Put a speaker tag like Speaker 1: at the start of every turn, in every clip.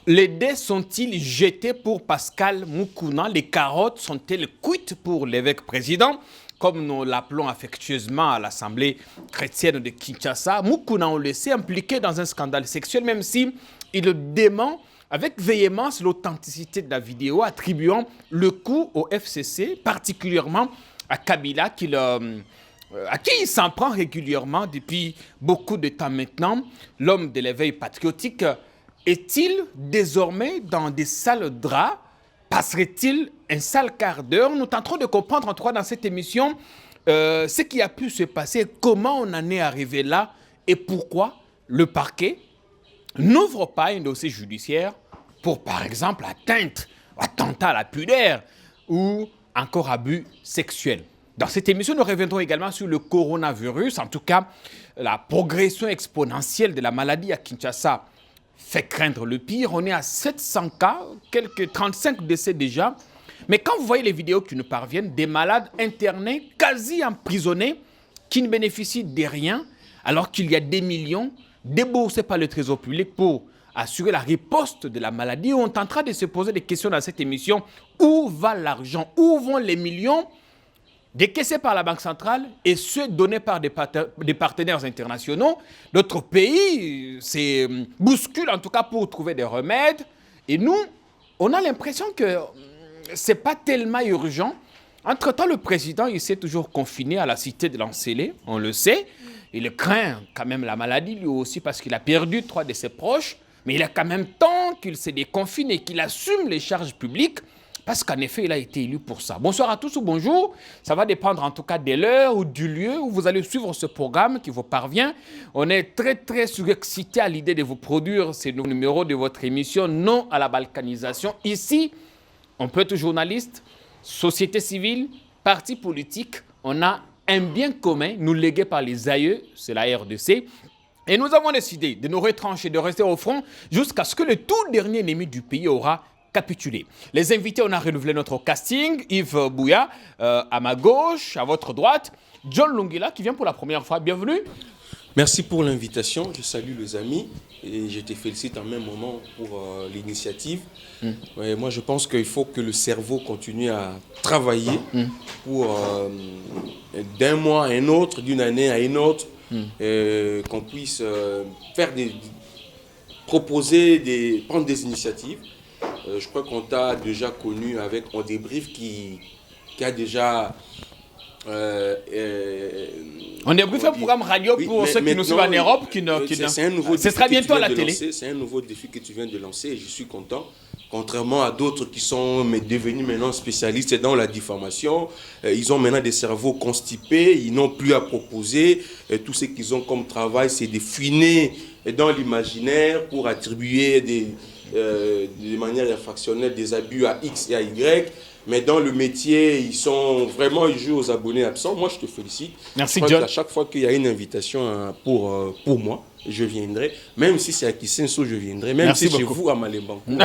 Speaker 1: Les dés sont-ils jetés pour Pascal Moukouna? Les carottes sont-elles cuites pour l'évêque président? Comme nous l'appelons affectueusement à l'Assemblée chrétienne de Kinshasa, Moukouna, on le sait, impliqué dans un scandale sexuel, même si il dément avec véhémence l'authenticité de la vidéo, attribuant le coup au FCC, particulièrement à Kabila, à qui il s'en prend régulièrement depuis beaucoup de temps maintenant. L'homme de l'éveil patriotique est-il désormais dans des sales draps? Passerait-il un sale quart d'heure? Nous tenterons de comprendre en tout cas dans cette émission ce qui a pu se passer, comment on en est arrivé là et pourquoi le parquet n'ouvre pas un dossier judiciaire pour, par exemple, attentat à la pudeur ou encore abus sexuels. Dans cette émission, nous reviendrons également sur le coronavirus. En tout cas, la progression exponentielle de la maladie à Kinshasa fait craindre le pire. On est à 700 cas, quelques 35 décès déjà. Mais quand vous voyez les vidéos qui nous parviennent, des malades internés, quasi emprisonnés, qui ne bénéficient de rien, alors qu'il y a des millions déboursés par le trésor public pour assurer la riposte de la maladie, on est en train de se poser des questions dans cette émission. Où va l'argent? Où vont les millions décaissés par la Banque centrale et ceux donnés par des partenaires internationaux? Notre pays se bouscule en tout cas pour trouver des remèdes. Et nous, on a l'impression que ce n'est pas tellement urgent. Entre-temps, le président, il s'est toujours confiné à la cité de l'Ancélé, on le sait. Il craint quand même la maladie, lui aussi, parce qu'il a perdu 3 de ses proches. Mais il a quand même temps qu'il se déconfine et qu'il assume les charges publiques, parce qu'en effet, il a été élu pour ça. Bonsoir à tous ou bonjour. Ça va dépendre en tout cas de l'heure ou du lieu où vous allez suivre ce programme qui vous parvient. On est très, très surexcité à l'idée de vous produire ces numéros de votre émission Non à la balkanisation. Ici, on peut être journaliste, société civile, parti politique. On a un bien commun, nous légué par les aïeux, c'est la RDC. Et nous avons décidé de nous retrancher, de rester au front jusqu'à ce que le tout dernier ennemi du pays aura capitulé. Les invités, on a renouvelé notre casting. Yves Bouya, à ma gauche, à votre droite. John Lungila, qui vient pour la première fois. Bienvenue.
Speaker 2: Merci pour l'invitation. Je salue les amis et je te félicite en même moment pour l'initiative. Ouais, moi, je pense qu'il faut que le cerveau continue à travailler pour d'un mois à un autre, d'une année à une autre, qu'on puisse prendre des initiatives. Je crois qu'on t'a déjà connu avec On Débrief qui a déjà...
Speaker 1: on débriefe un programme radio pour ceux qui nous suivent en Europe. Ce sera bientôt à la télé.
Speaker 2: C'est un nouveau défi que tu viens de lancer et je suis content. Contrairement à d'autres qui sont devenus maintenant spécialistes dans la diffamation, ils ont maintenant des cerveaux constipés, ils n'ont plus à proposer. Tout ce qu'ils ont comme travail, c'est de fouiner dans l'imaginaire pour attribuer de manière infractionnelle des abus à X et à Y. Mais dans le métier, ils jouent aux abonnés absents. Moi, je te félicite.
Speaker 1: Merci, John.
Speaker 2: À chaque fois qu'il y a une invitation pour moi, je viendrai. Même si c'est à Kisenso, je viendrai. Même si c'est chez vous à Malembankou.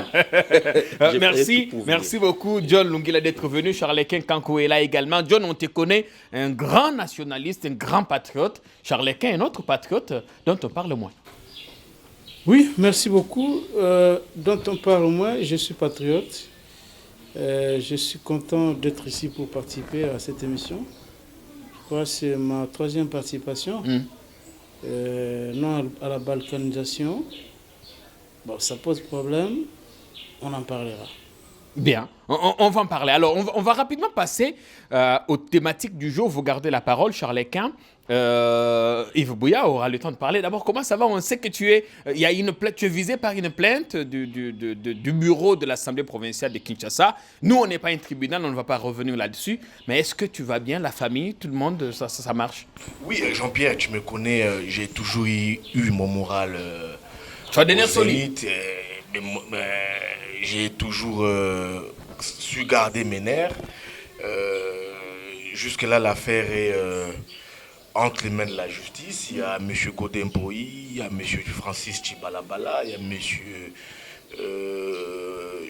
Speaker 1: Merci beaucoup, John Lungila, d'être venu. Charles-Étienne Kankou est là également. John, on te connaît, un grand nationaliste, un grand patriote. Charles-Étienne, un autre patriote dont on parle moins.
Speaker 3: Oui, merci beaucoup. Dont on parle moins, je suis patriote. Je suis content d'être ici pour participer à cette émission. Je crois que c'est ma 3e participation. Non à la balkanisation. Bon, ça pose problème. On en parlera.
Speaker 1: Bien, on va en parler. Alors, on va rapidement passer aux thématiques du jour. Vous gardez la parole, Charles-Étienne. Yves Bouya aura le temps de parler. D'abord, comment ça va? On sait que tu es visé par une plainte du bureau de l'Assemblée provinciale de Kinshasa. Nous, on n'est pas un tribunal, on ne va pas revenir là-dessus. Mais est-ce que tu vas bien, la famille, tout le monde, ça marche?
Speaker 4: Oui, Jean-Pierre, tu me connais, j'ai toujours eu mon moral
Speaker 1: tu as donné solide.
Speaker 4: J'ai toujours su garder mes nerfs. Jusque-là, l'affaire est entre les mains de la justice. Il y a M. Godemboï, il y a M. Francis Chibalabala, il y a M.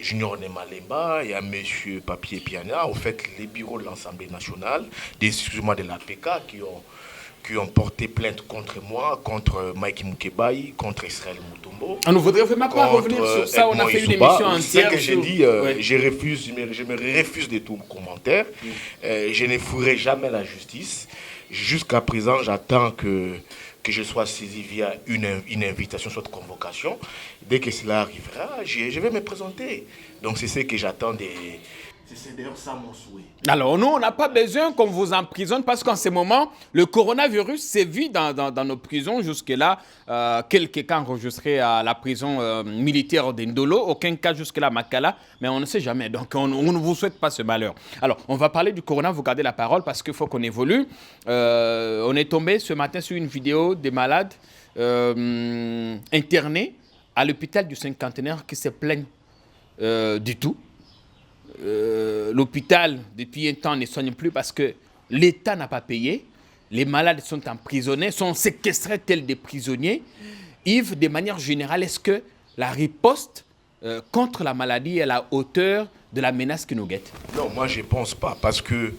Speaker 4: Junior Nemalemba, il y a M. Papier Piana. En fait, les bureaux de l'Assemblée nationale, excusez-moi, de l'APK qui ont qui ont porté plainte contre moi, contre Mike Mukebai, contre Israël Mutombo.
Speaker 1: On ne voudrait vraiment pas revenir sur ça, on a fait une émission entière.
Speaker 4: C'est ce que j'ai dit, je me refuse de tout commentaire. Je ne ferai jamais la justice. Jusqu'à présent, j'attends que je sois saisi via une invitation, soit convocation. Dès que cela arrivera, je vais me présenter. Donc c'est ce que j'attends des... C'est d'ailleurs ça mon souhait.
Speaker 1: Alors nous, on n'a pas besoin qu'on vous emprisonne parce qu'en ce moment, le coronavirus sévit dans nos prisons. Jusque-là, quelques cas enregistrés à la prison militaire d'Indolo, aucun cas jusque-là à Makala, mais on ne sait jamais. Donc on ne vous souhaite pas ce malheur. Alors, on va parler du corona, vous gardez la parole parce qu'il faut qu'on évolue. On est tombé ce matin sur une vidéo des malades internés à l'hôpital du Cinquantenaire qui se plaignent du tout. L'hôpital, depuis un temps, ne soigne plus parce que l'État n'a pas payé. Les malades sont emprisonnés, sont séquestrés tels des prisonniers. Yves, de manière générale, est-ce que la riposte contre la maladie est à la hauteur de la menace qui nous guette?
Speaker 4: Non, moi je ne pense pas. Parce que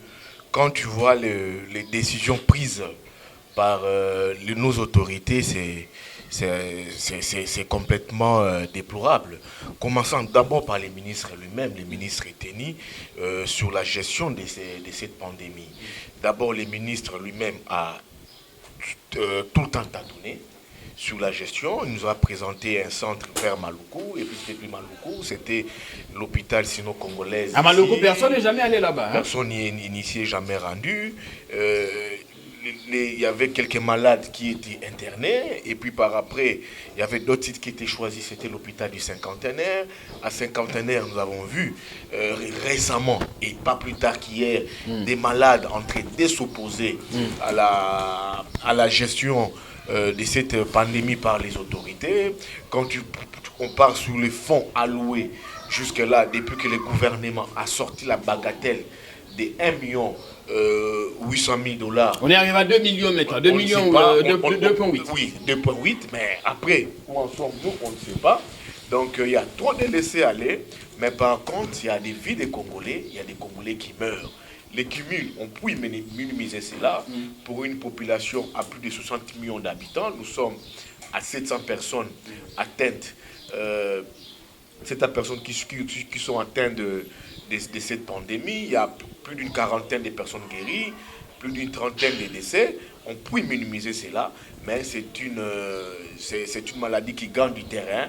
Speaker 4: quand tu vois les décisions prises par nos autorités, c'est complètement déplorable. Commençant d'abord par les ministres eux-mêmes, les ministres Eteni, sur la gestion de cette pandémie. D'abord, les ministres lui-même a tout le temps tâtonné sur la gestion. Il nous a présenté un centre vers Maluku, et puis c'était plus Maluku, c'était l'hôpital sino-congolaise.
Speaker 1: À Maluku, personne n'est jamais allé là-bas.
Speaker 4: Personne n'y s'y est jamais rendu. Il y avait quelques malades qui étaient internés, et puis par après, il y avait d'autres sites qui étaient choisis, c'était l'hôpital du Cinquantenaire. À Cinquantenaire, nous avons vu récemment, et pas plus tard qu'hier, des malades en train de s'opposer à la gestion de cette pandémie par les autorités. Quand on part sur les fonds alloués jusque-là, depuis que le gouvernement a sorti la bagatelle de 1,8 million $.
Speaker 1: On est arrivé à 2 millions maintenant, 2 millions, 2,8.
Speaker 4: Oui, 2,8, mais après, où en sommes-nous, on ne sait pas. Donc il y a trop de laisser aller, mais par contre, il y a des vies de Congolais, il y a des Congolais qui meurent. Les cumuls, on peut minimiser cela. Pour une population à plus de 60 millions d'habitants, nous sommes à 700 personnes atteintes, 700 personnes qui sont atteintes de cette pandémie. Il y a plus d'une quarantaine de personnes guéries, plus d'une trentaine de décès. On peut minimiser cela, mais c'est une maladie qui gagne du terrain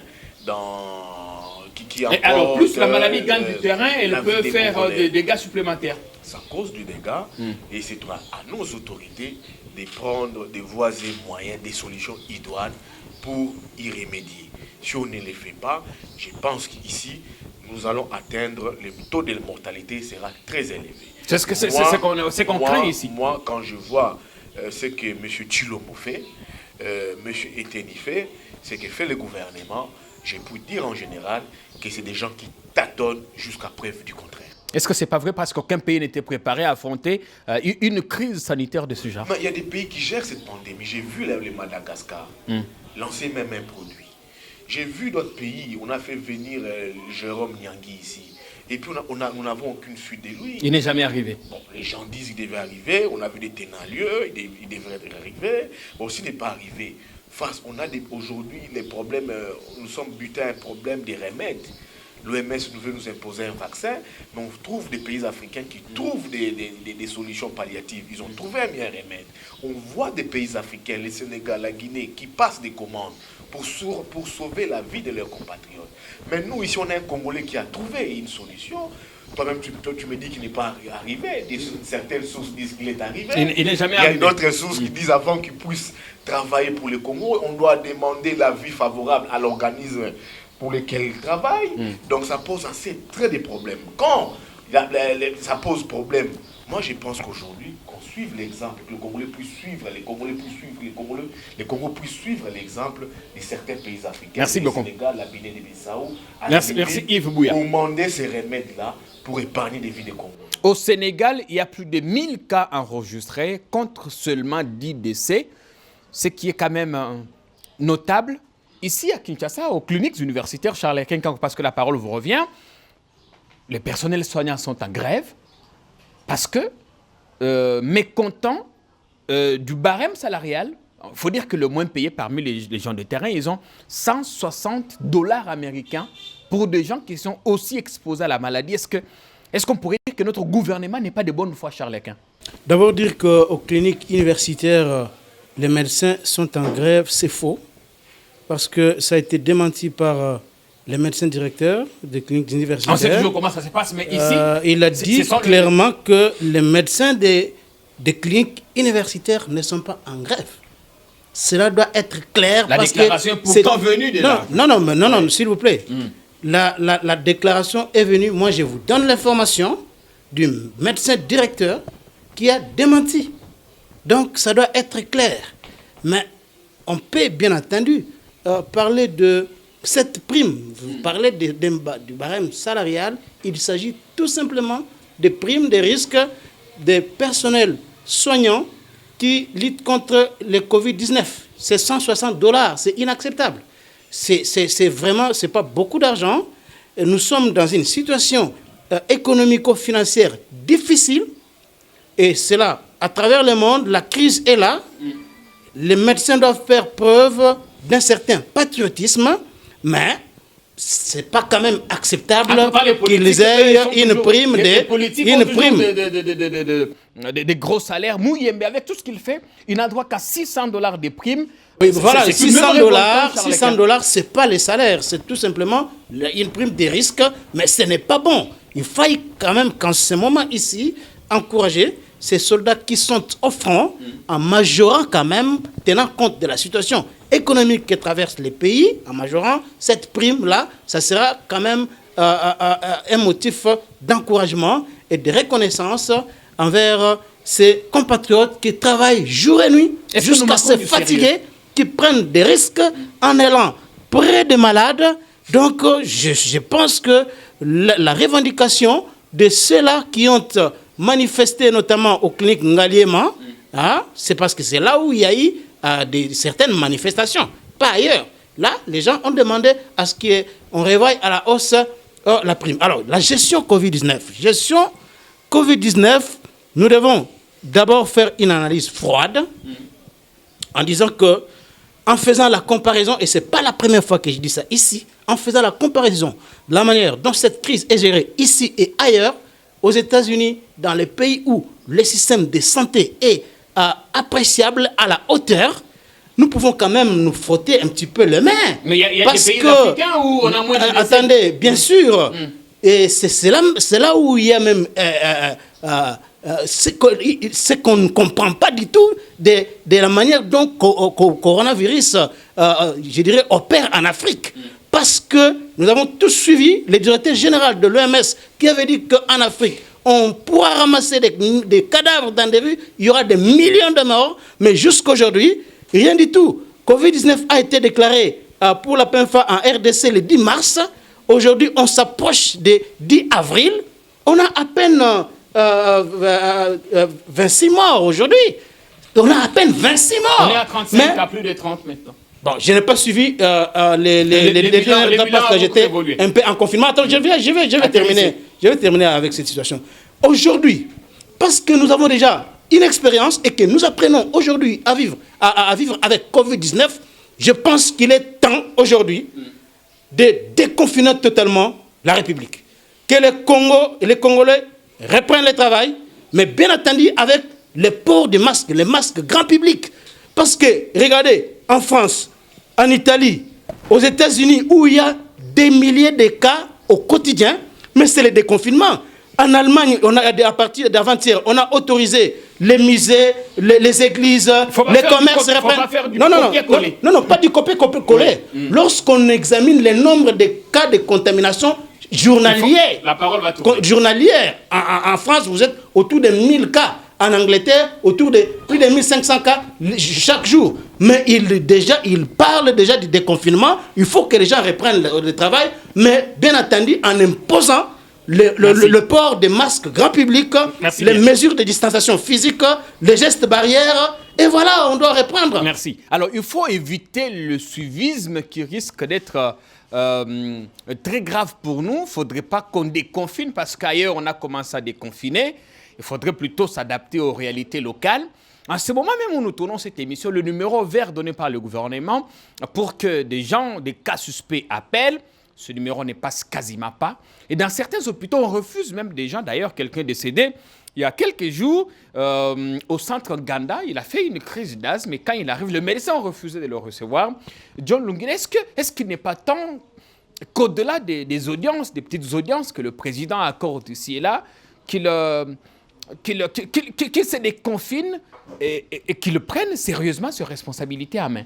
Speaker 4: qui
Speaker 1: et alors, plus la maladie gagne du terrain, elle peut faire des dégâts supplémentaires.
Speaker 4: Ça cause du dégât, et c'est à nos autorités de prendre des voies et moyens, des solutions idoines pour y remédier. Si on ne les fait pas, je pense qu'ici, nous allons atteindre, le taux de mortalité sera très élevé.
Speaker 1: C'est ce qu'on craint ici.
Speaker 4: Moi, quand je vois ce que M. Tchilomo fait, M. Eteni fait, ce que fait le gouvernement, je peux dire en général que c'est des gens qui tâtonnent jusqu'à preuve du contraire.
Speaker 1: Est-ce que ce n'est pas vrai parce qu'aucun pays n'était préparé à affronter une crise sanitaire de ce genre?
Speaker 4: Il y a des pays qui gèrent cette pandémie. J'ai vu le Madagascar lancer même un produit. J'ai vu d'autres pays, on a fait venir Jérôme Niangui ici. Et puis nous n'avons aucune fuite de lui.
Speaker 1: Il n'est jamais arrivé.
Speaker 4: Bon, les gens disent qu'il devait arriver, on a vu des ténalieux, il devrait arriver. Bon, s'il n'est pas arrivé, on a aujourd'hui les problèmes, nous sommes butés à un problème des remèdes. L'OMS veut nous imposer un vaccin, mais on trouve des pays africains qui trouvent des solutions palliatives. Ils ont trouvé un meilleur remède. On voit des pays africains, le Sénégal, la Guinée, qui passent des commandes pour sauver la vie de leurs compatriotes. Mais nous, ici, on a un Congolais qui a trouvé une solution. Toi-même, tu me dis qu'il n'est pas arrivé. Certaines sources disent qu'il est arrivé.
Speaker 1: Il n'est jamais arrivé.
Speaker 4: Il y a d'autres sources qui disent avant qu'il puisse travailler pour le Congo, on doit demander l'avis favorable à l'organisme pour lequel il travaille. Donc ça pose très des problèmes. Quand ça pose problème, moi je pense qu'aujourd'hui, qu'on suive l'exemple, que le Congolais puisse suivre, les Congolais puissent suivre l'exemple de certains pays africains.
Speaker 1: Merci beaucoup.
Speaker 4: Le Sénégal, la Guinée-Bissau.
Speaker 1: Merci Yves Bouya.
Speaker 4: Pour demander ces remèdes-là pour épargner des vies de Congolais.
Speaker 1: Au Sénégal, il y a plus de 1000 cas enregistrés contre seulement 10 décès, ce qui est quand même notable. Ici, à Kinshasa, aux cliniques universitaires Charles Quincan, parce que la parole vous revient, les personnels soignants sont en grève parce que mécontents du barème salarial. Il faut dire que le moins payé parmi les gens de terrain, ils ont 160 $ américains pour des gens qui sont aussi exposés à la maladie. Est-ce qu'on pourrait dire que notre gouvernement n'est pas de bonne foi, Charles Equin?
Speaker 3: D'abord dire qu'aux cliniques universitaires, les médecins sont en grève, c'est faux. Parce que ça a été démenti par les médecins directeurs des cliniques universitaires.
Speaker 1: On sait toujours comment ça se passe, mais ici...
Speaker 3: il a dit clairement que les médecins des cliniques universitaires ne sont pas en grève. Cela doit être clair.
Speaker 1: La déclaration est pourtant venue déjà.
Speaker 3: Non, s'il vous plaît. La déclaration est venue. Moi, je vous donne l'information du médecin directeur qui a démenti. Donc, ça doit être clair. Mais on peut, bien entendu, parler de cette prime. Vous parlez du barème salarial. Il s'agit tout simplement des primes, des risques des personnels soignants qui luttent contre le Covid-19. C'est 160 $, c'est inacceptable. C'est vraiment, c'est pas beaucoup d'argent. Nous sommes dans une situation économico-financière difficile. Et c'est là, à travers le monde, la crise est là. Les médecins doivent faire preuve d'un certain patriotisme, mais c'est pas quand même acceptable qu'ils aient une prime
Speaker 1: des gros salaires. Mouyembe, avec tout ce qu'il fait, il n'a droit qu'à 600 $ de primes.
Speaker 3: Oui, voilà, 600 $, c'est pas les salaires, c'est tout simplement une prime des risques, mais ce n'est pas bon. Il faut quand même, qu'en ce moment ici, encourager ces soldats qui sont au front, en majorant quand même, tenant compte de la situation économique que traversent les pays, en majorant cette prime-là, ça sera quand même un motif d'encouragement et de reconnaissance envers ces compatriotes qui travaillent jour et nuit jusqu'à se fatiguer, qui prennent des risques en allant près des malades. Donc, je pense que la revendication de ceux-là qui ont manifesté, notamment aux cliniques Ngaliema, c'est parce que c'est là où il y a eu certaines manifestations, pas ailleurs. Là, les gens ont demandé à ce qu'on revoie à la hausse la prime. Alors, la gestion Covid-19. Gestion Covid-19, nous devons d'abord faire une analyse froide en disant que, en faisant la comparaison, et ce n'est pas la première fois que je dis ça ici, en faisant la comparaison de la manière dont cette crise est gérée ici et ailleurs, aux États-Unis, dans les pays où le système de santé est appréciable à la hauteur, nous pouvons quand même nous frotter un petit peu les mains.
Speaker 1: Mais il y a des pays africains où on a moins de...
Speaker 3: Attendez, bien sûr. Et c'est là où il y a même... ce qu'on ne comprend pas du tout de la manière dont le coronavirus, je dirais, opère en Afrique. Parce que nous avons tous suivi le directeur général de l'OMS qui avait dit qu'en Afrique, on pourra ramasser des cadavres dans des rues, il y aura des millions de morts, mais jusqu'aujourd'hui, rien du tout. Covid-19 a été déclaré pour la première fois en RDC le 10 mars. Aujourd'hui, on s'approche du 10 avril. On a à peine 26 morts aujourd'hui. On a à peine 26 morts.
Speaker 1: On est à 35, à plus de 30 maintenant.
Speaker 3: Bon, je n'ai pas suivi les bilans parce que j'étais un peu en confinement. Attends, je vais terminer. Je vais terminer avec cette situation. Aujourd'hui, parce que nous avons déjà une expérience et que nous apprenons aujourd'hui à vivre avec Covid-19, je pense qu'il est temps aujourd'hui de déconfiner totalement la République. Que les Congolais reprennent le travail, mais bien entendu avec le port des masques, les masques grand public. Parce que, regardez, en France, en Italie, aux États-Unis, où il y a des milliers de cas au quotidien, mais c'est le déconfinement. En Allemagne, à partir d'avant-hier, on a autorisé les musées, les églises, les commerces. Non, pas du copier-coller. Lorsqu'on examine le nombre de cas de contamination journaliers,
Speaker 1: la parole va tourner.
Speaker 3: Journalière. En France, vous êtes autour de 1000 cas. En Angleterre, autour de plus de 1500 cas chaque jour. Mais il parle déjà du déconfinement. Il faut que les gens reprennent le travail, mais bien entendu en imposant le port des masques grand public, les mesures de distanciation physique, les gestes barrières, et voilà, on doit reprendre.
Speaker 1: Merci. Alors, il faut éviter le suivisme qui risque d'être très grave pour nous. Il ne faudrait pas qu'on déconfine parce qu'ailleurs, on a commencé à déconfiner. Il faudrait plutôt s'adapter aux réalités locales. En ce moment même où nous tournons cette émission, le numéro vert donné par le gouvernement pour que des cas suspects appellent, ce numéro ne passe quasiment pas. Et dans certains hôpitaux, on refuse même des gens. D'ailleurs, quelqu'un décédé il y a quelques jours au centre Ganda, il a fait une crise d'asthme, mais quand il arrive, le médecin a refusé de le recevoir. John Lungile, est-ce qu'il n'est pas temps qu'au-delà des audiences, des petites audiences que le président accorde ici et là, qu'il se déconfine et qu'il prenne sérieusement ses responsabilités à main?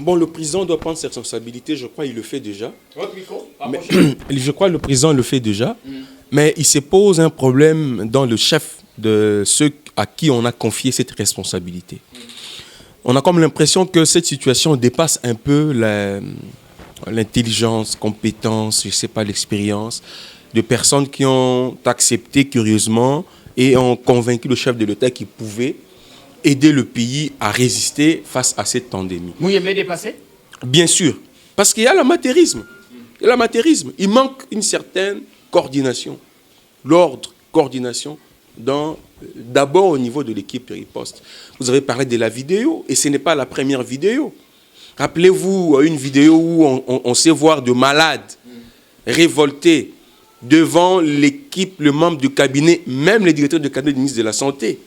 Speaker 2: Bon, le président doit prendre ses responsabilités, je crois qu'il le fait déjà.
Speaker 1: Votre micro,
Speaker 2: Mais, je crois que le président le fait déjà, mais il se pose un problème dans le chef de ceux à qui on a confié cette responsabilité. On a comme l'impression que cette situation dépasse un peu l'intelligence, compétence, je ne sais pas, l'expérience de personnes qui ont accepté curieusement et ont convaincu le chef de l'État qu'il pouvait aider le pays à résister face à cette pandémie.
Speaker 1: Vous aimez dépasser?
Speaker 2: Bien sûr, parce qu'il y a l'amateurisme. Il manque une certaine coordination, l'ordre, coordination, d'abord au niveau de l'équipe riposte. Vous avez parlé de la vidéo, et ce n'est pas la première vidéo. Rappelez-vous une vidéo où on sait voir de malades révoltés devant l'équipe, le membre du cabinet, même les directeurs du cabinet du ministre de la Santé.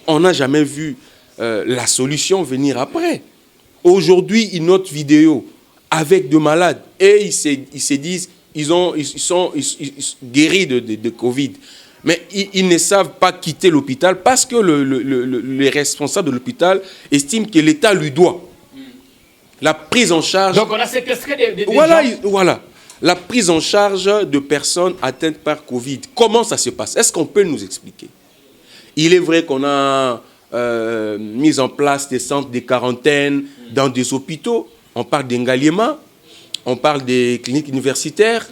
Speaker 2: On n'a jamais vu la solution venir après. Aujourd'hui, une autre vidéo avec de malades et ils se disent ils sont guéris de Covid. Mais ils ne savent pas quitter l'hôpital parce que les responsables de l'hôpital estiment que l'État lui doit. La prise en charge...
Speaker 1: Donc on a séquestré des
Speaker 2: gens.
Speaker 1: Voilà.
Speaker 2: La prise en charge de personnes atteintes par Covid. Comment ça se passe? Est-ce qu'on peut nous expliquer? Il est vrai qu'on a mis en place des centres de quarantaine dans des hôpitaux. On parle d'Engaliema, on parle des cliniques universitaires,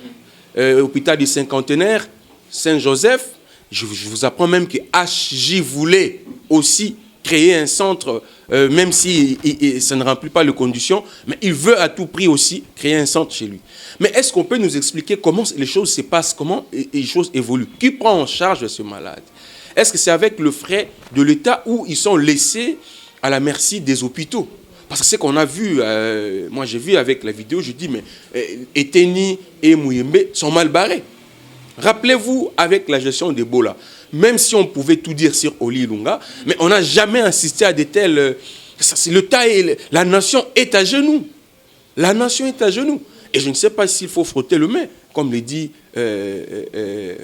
Speaker 2: hôpital du Cinquantenaire, Saint-Joseph. Je vous apprends même que HJ voulait aussi créer un centre, même si ça ne remplit pas les conditions, mais il veut à tout prix aussi créer un centre chez lui. Mais est-ce qu'on peut nous expliquer comment les choses se passent, comment les choses évoluent? Qui prend en charge ce malade? Est-ce que c'est avec le frais de l'État ou ils sont laissés à la merci des hôpitaux? Parce que ce qu'on a vu, moi j'ai vu avec la vidéo, je dis, mais Eteni et Mouyembe sont mal barrés. Rappelez-vous, avec la gestion d'Ebola, même si on pouvait tout dire sur Oli Ilunga, mais on n'a jamais assisté à de tels... la nation est à genoux. La nation est à genoux. Et je ne sais pas s'il faut frotter le main, comme le dit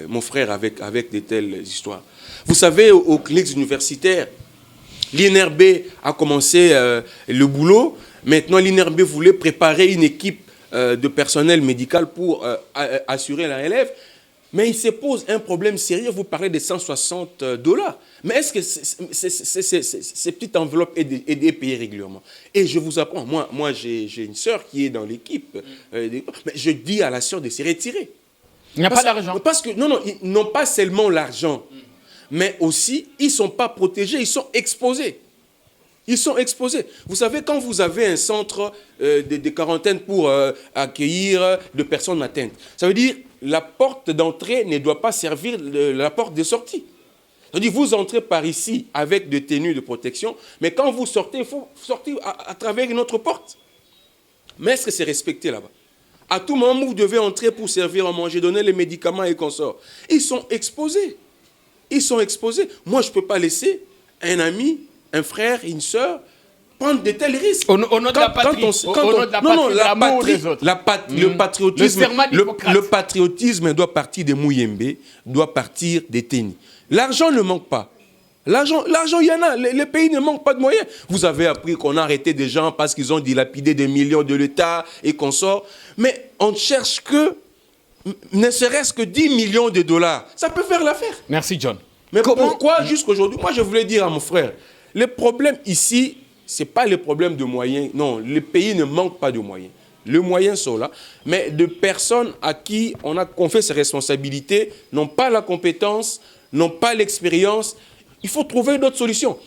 Speaker 2: mon frère avec de telles histoires. Vous savez, aux cliniques universitaires, l'INRB a commencé le boulot. Maintenant, l'INRB voulait préparer une équipe de personnel médical pour assurer la relève. Mais il se pose un problème sérieux. Vous parlez de $160. Mais est-ce que ces petites enveloppes est payées régulièrement? Et je vous apprends, moi j'ai une sœur qui est dans l'équipe. Mais je dis à la sœur de se retirer.
Speaker 1: Il n'y a pas d'argent.
Speaker 2: Parce que, non, ils n'ont pas seulement l'argent, mais aussi, ils ne sont pas protégés, ils sont exposés. Ils sont exposés. Vous savez, quand vous avez un centre de quarantaine pour accueillir des personnes atteintes, ça veut dire la porte d'entrée ne doit pas servir la porte de sortie. C'est-à-dire vous entrez par ici avec des tenues de protection, mais quand vous sortez, il faut sortir à travers une autre porte. Mais est-ce que c'est respecté là-bas? À tout moment, vous devez entrer pour servir à manger, donner les médicaments et consorts. Ils sont exposés. Ils sont exposés. Moi, je ne peux pas laisser un ami, un frère, une sœur prendre de tels risques.
Speaker 1: Au nom de la patrie.
Speaker 2: Le patriotisme doit partir de Mouyembe, doit partir d'Eteni. L'argent ne manque pas. L'argent, il y en a. Les pays ne manquent pas de moyens. Vous avez appris qu'on a arrêté des gens parce qu'ils ont dilapidé des millions de l'État et consorts. Mais on ne cherche que, ne serait-ce que 10 millions de dollars. Ça peut faire l'affaire.
Speaker 1: Merci, John.
Speaker 2: Mais pourquoi jusqu'aujourd'hui? Moi, je voulais dire à mon frère, le problème ici, ce n'est pas le problème de moyens. Non, le pays ne manque pas de moyens. Les moyens sont là. Mais de personnes à qui on a confié ces responsabilités n'ont pas la compétence, n'ont pas l'expérience. Il faut trouver d'autres solutions.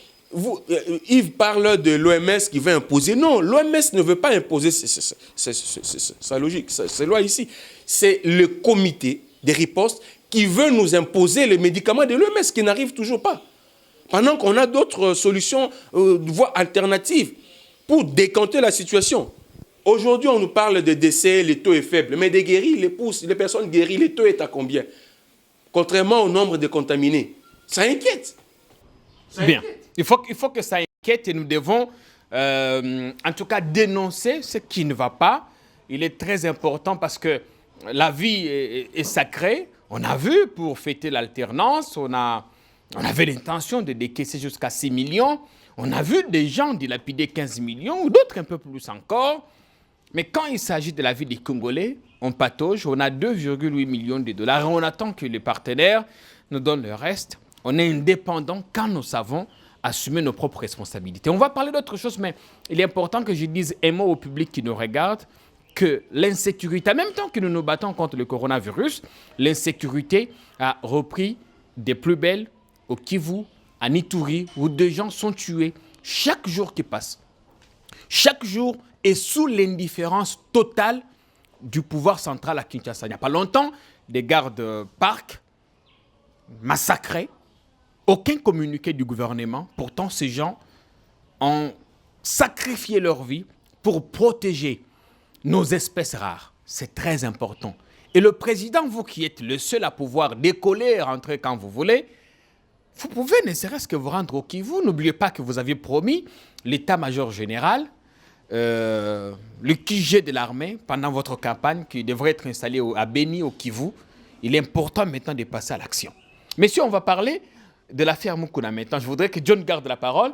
Speaker 2: Yves parle de l'OMS qui veut imposer. Non, l'OMS ne veut pas imposer sa logique, sa loi ici. C'est le comité des ripostes qui veut nous imposer les médicaments de l'OMS qui n'arrivent toujours pas. pendant qu'on a d'autres solutions, voies alternatives pour décanter la situation. Aujourd'hui, on nous parle de décès, le taux est faible, mais des guéris, les personnes guéries, le taux est à combien? Contrairement au nombre de contaminés. Ça inquiète.
Speaker 1: Bien. Il faut que ça inquiète et nous devons, en tout cas, dénoncer ce qui ne va pas. Il est très important parce que la vie est sacrée. On a vu, pour fêter l'alternance, on avait l'intention de décaisser jusqu'à 6 millions. On a vu des gens dilapider 15 millions ou d'autres un peu plus encore. Mais quand il s'agit de la vie des Congolais, on patauge, on a 2,8 millions de dollars et on attend que les partenaires nous donnent le reste. On est indépendant quand nous savons assumer nos propres responsabilités. On va parler d'autre chose, mais il est important que je dise un mot au public qui nous regarde, que l'insécurité, en même temps que nous nous battons contre le coronavirus, l'insécurité a repris des plus belles au Kivu, à Ituri, où des gens sont tués chaque jour qui passe. Chaque jour est sous l'indifférence totale du pouvoir central à Kinshasa. Il n'y a pas longtemps, des gardes-parcs massacrés, aucun communiqué du gouvernement. Pourtant, ces gens ont sacrifié leur vie pour protéger nos espèces rares. C'est très important. Et le président, vous qui êtes le seul à pouvoir décoller et rentrer quand vous voulez, vous pouvez ne serait-ce que vous rendre au Kivu. N'oubliez pas que vous aviez promis l'état-major général, le QG de l'armée pendant votre campagne qui devrait être installé à Beni, au Kivu. Il est important maintenant de passer à l'action. Messieurs, on va parler de l'affaire Mukuna maintenant. Je voudrais que John garde la parole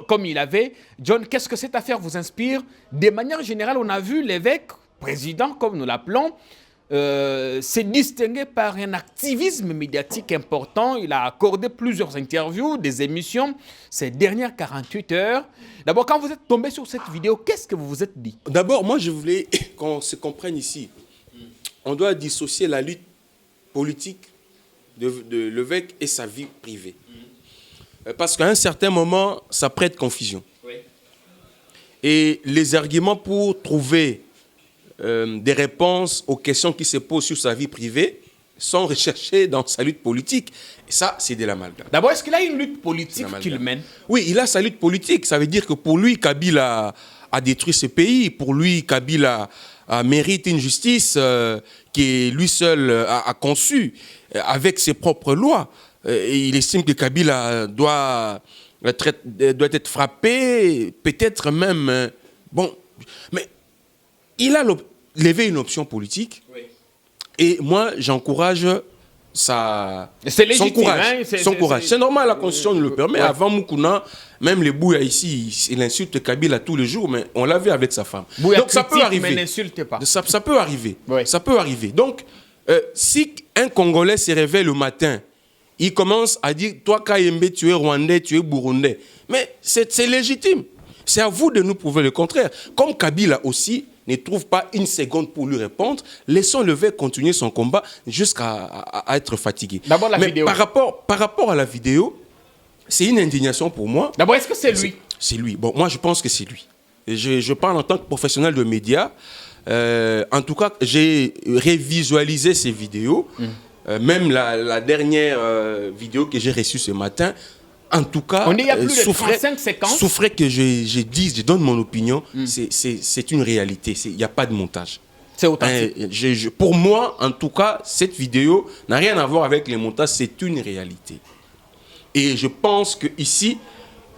Speaker 1: comme il avait. John, qu'est-ce que cette affaire vous inspire? De manière générale, on a vu l'évêque, président comme nous l'appelons, s'est distingué par un activisme médiatique important. Il a accordé plusieurs interviews, des émissions ces dernières 48 heures. D'abord, quand vous êtes tombé sur cette vidéo, qu'est-ce que vous vous êtes dit?
Speaker 2: D'abord, moi, je voulais qu'on se comprenne ici. On doit dissocier la lutte politique de l'évêque et sa vie privée. Parce qu'à un certain moment, ça prête confusion. Oui. Et les arguments pour trouver des réponses aux questions qui se posent sur sa vie privée sont recherchés dans sa lutte politique. Et ça, c'est de l'amalgame.
Speaker 1: D'abord, est-ce qu'il a une lutte politique qu'il mène? Oui,
Speaker 2: il a sa lutte politique. Ça veut dire que pour lui, Kabila a détruit ce pays. Pour lui, Kabila mérite une justice qui lui seul a conçue avec ses propres lois. Et il estime que Kabila doit être frappé, peut-être même... bon, mais il a levé une option politique. Oui. Et moi, j'encourage son courage. C'est normal, la Constitution nous le permet. Ouais. Avant Mukuna, même les Bouya ici, il insulte Kabila tous les jours, mais on l'a vu avec sa femme.
Speaker 1: Bouya donc ça peut arriver. Mais n'insulte pas.
Speaker 2: Ça peut arriver. Ouais. Ça peut arriver. Donc, si un Congolais se réveille le matin, il commence à dire, toi Kayembe, tu es Rwandais, tu es Burundais. Mais c'est légitime. C'est à vous de nous prouver le contraire. Comme Kabila aussi ne trouve pas une seconde pour lui répondre, laissons l'évêque continuer son combat jusqu'à être fatigué.
Speaker 1: D'abord la vidéo.
Speaker 2: Par rapport à la vidéo, c'est une indignation pour moi.
Speaker 1: D'abord, est-ce que c'est lui?
Speaker 2: C'est lui. Bon, moi, je pense que c'est lui. Je parle en tant que professionnel de médias. En tout cas, j'ai révisualisé ces vidéos. Même la dernière vidéo que j'ai reçue ce matin, en tout cas,
Speaker 1: on est à plus de 35 séquences.
Speaker 2: Souffrait que je donne mon opinion. C'est une réalité. Il n'y a pas de montage.
Speaker 1: C'est authentique.
Speaker 2: Pour moi, en tout cas, cette vidéo n'a rien à voir avec les montages. C'est une réalité. Et je pense qu'ici,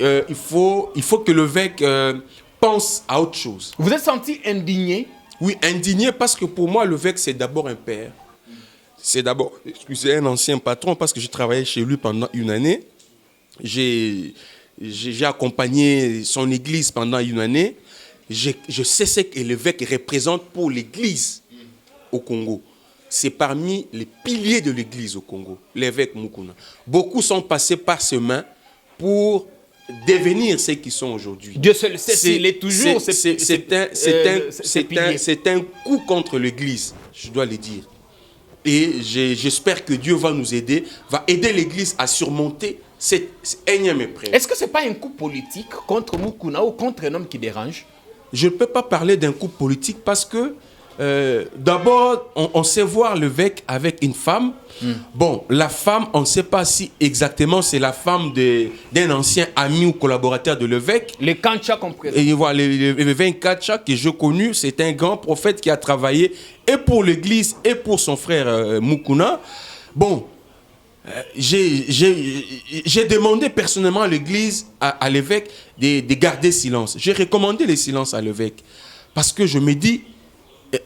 Speaker 2: il faut que l'évêque pense à autre chose.
Speaker 1: Vous êtes senti indigné?
Speaker 2: Oui, indigné parce que pour moi, l'évêque, c'est d'abord un père. C'est d'abord, un ancien patron parce que j'ai travaillé chez lui pendant une année. J'ai accompagné son église pendant une année. Je sais ce que l'évêque représente pour l'église au Congo. C'est parmi les piliers de l'église au Congo, l'évêque Mukuna. Beaucoup sont passés par ses mains pour devenir ceux qui sont aujourd'hui.
Speaker 1: Dieu seul sait, il est toujours...
Speaker 2: C'est un coup contre l'église, je dois le dire. Et j'espère que Dieu va nous aider, va aider l'église à surmonter cette énième épreuve.
Speaker 1: Est-ce que ce n'est pas un coup politique contre Mukuna ou contre un homme qui dérange?
Speaker 2: Je ne peux pas parler d'un coup politique parce que d'abord, on sait voir l'évêque avec une femme. Bon, la femme, on ne sait pas si exactement c'est la femme d'un ancien ami ou collaborateur de l'évêque.
Speaker 1: Les Kancha compris.
Speaker 2: Et voilà, l'évêque Kancha, que je connu, c'est un grand prophète qui a travaillé et pour l'église et pour son frère Mukuna. Bon, j'ai demandé personnellement à l'église, à l'évêque, de garder silence. J'ai recommandé le silence à l'évêque. Parce que je me dis,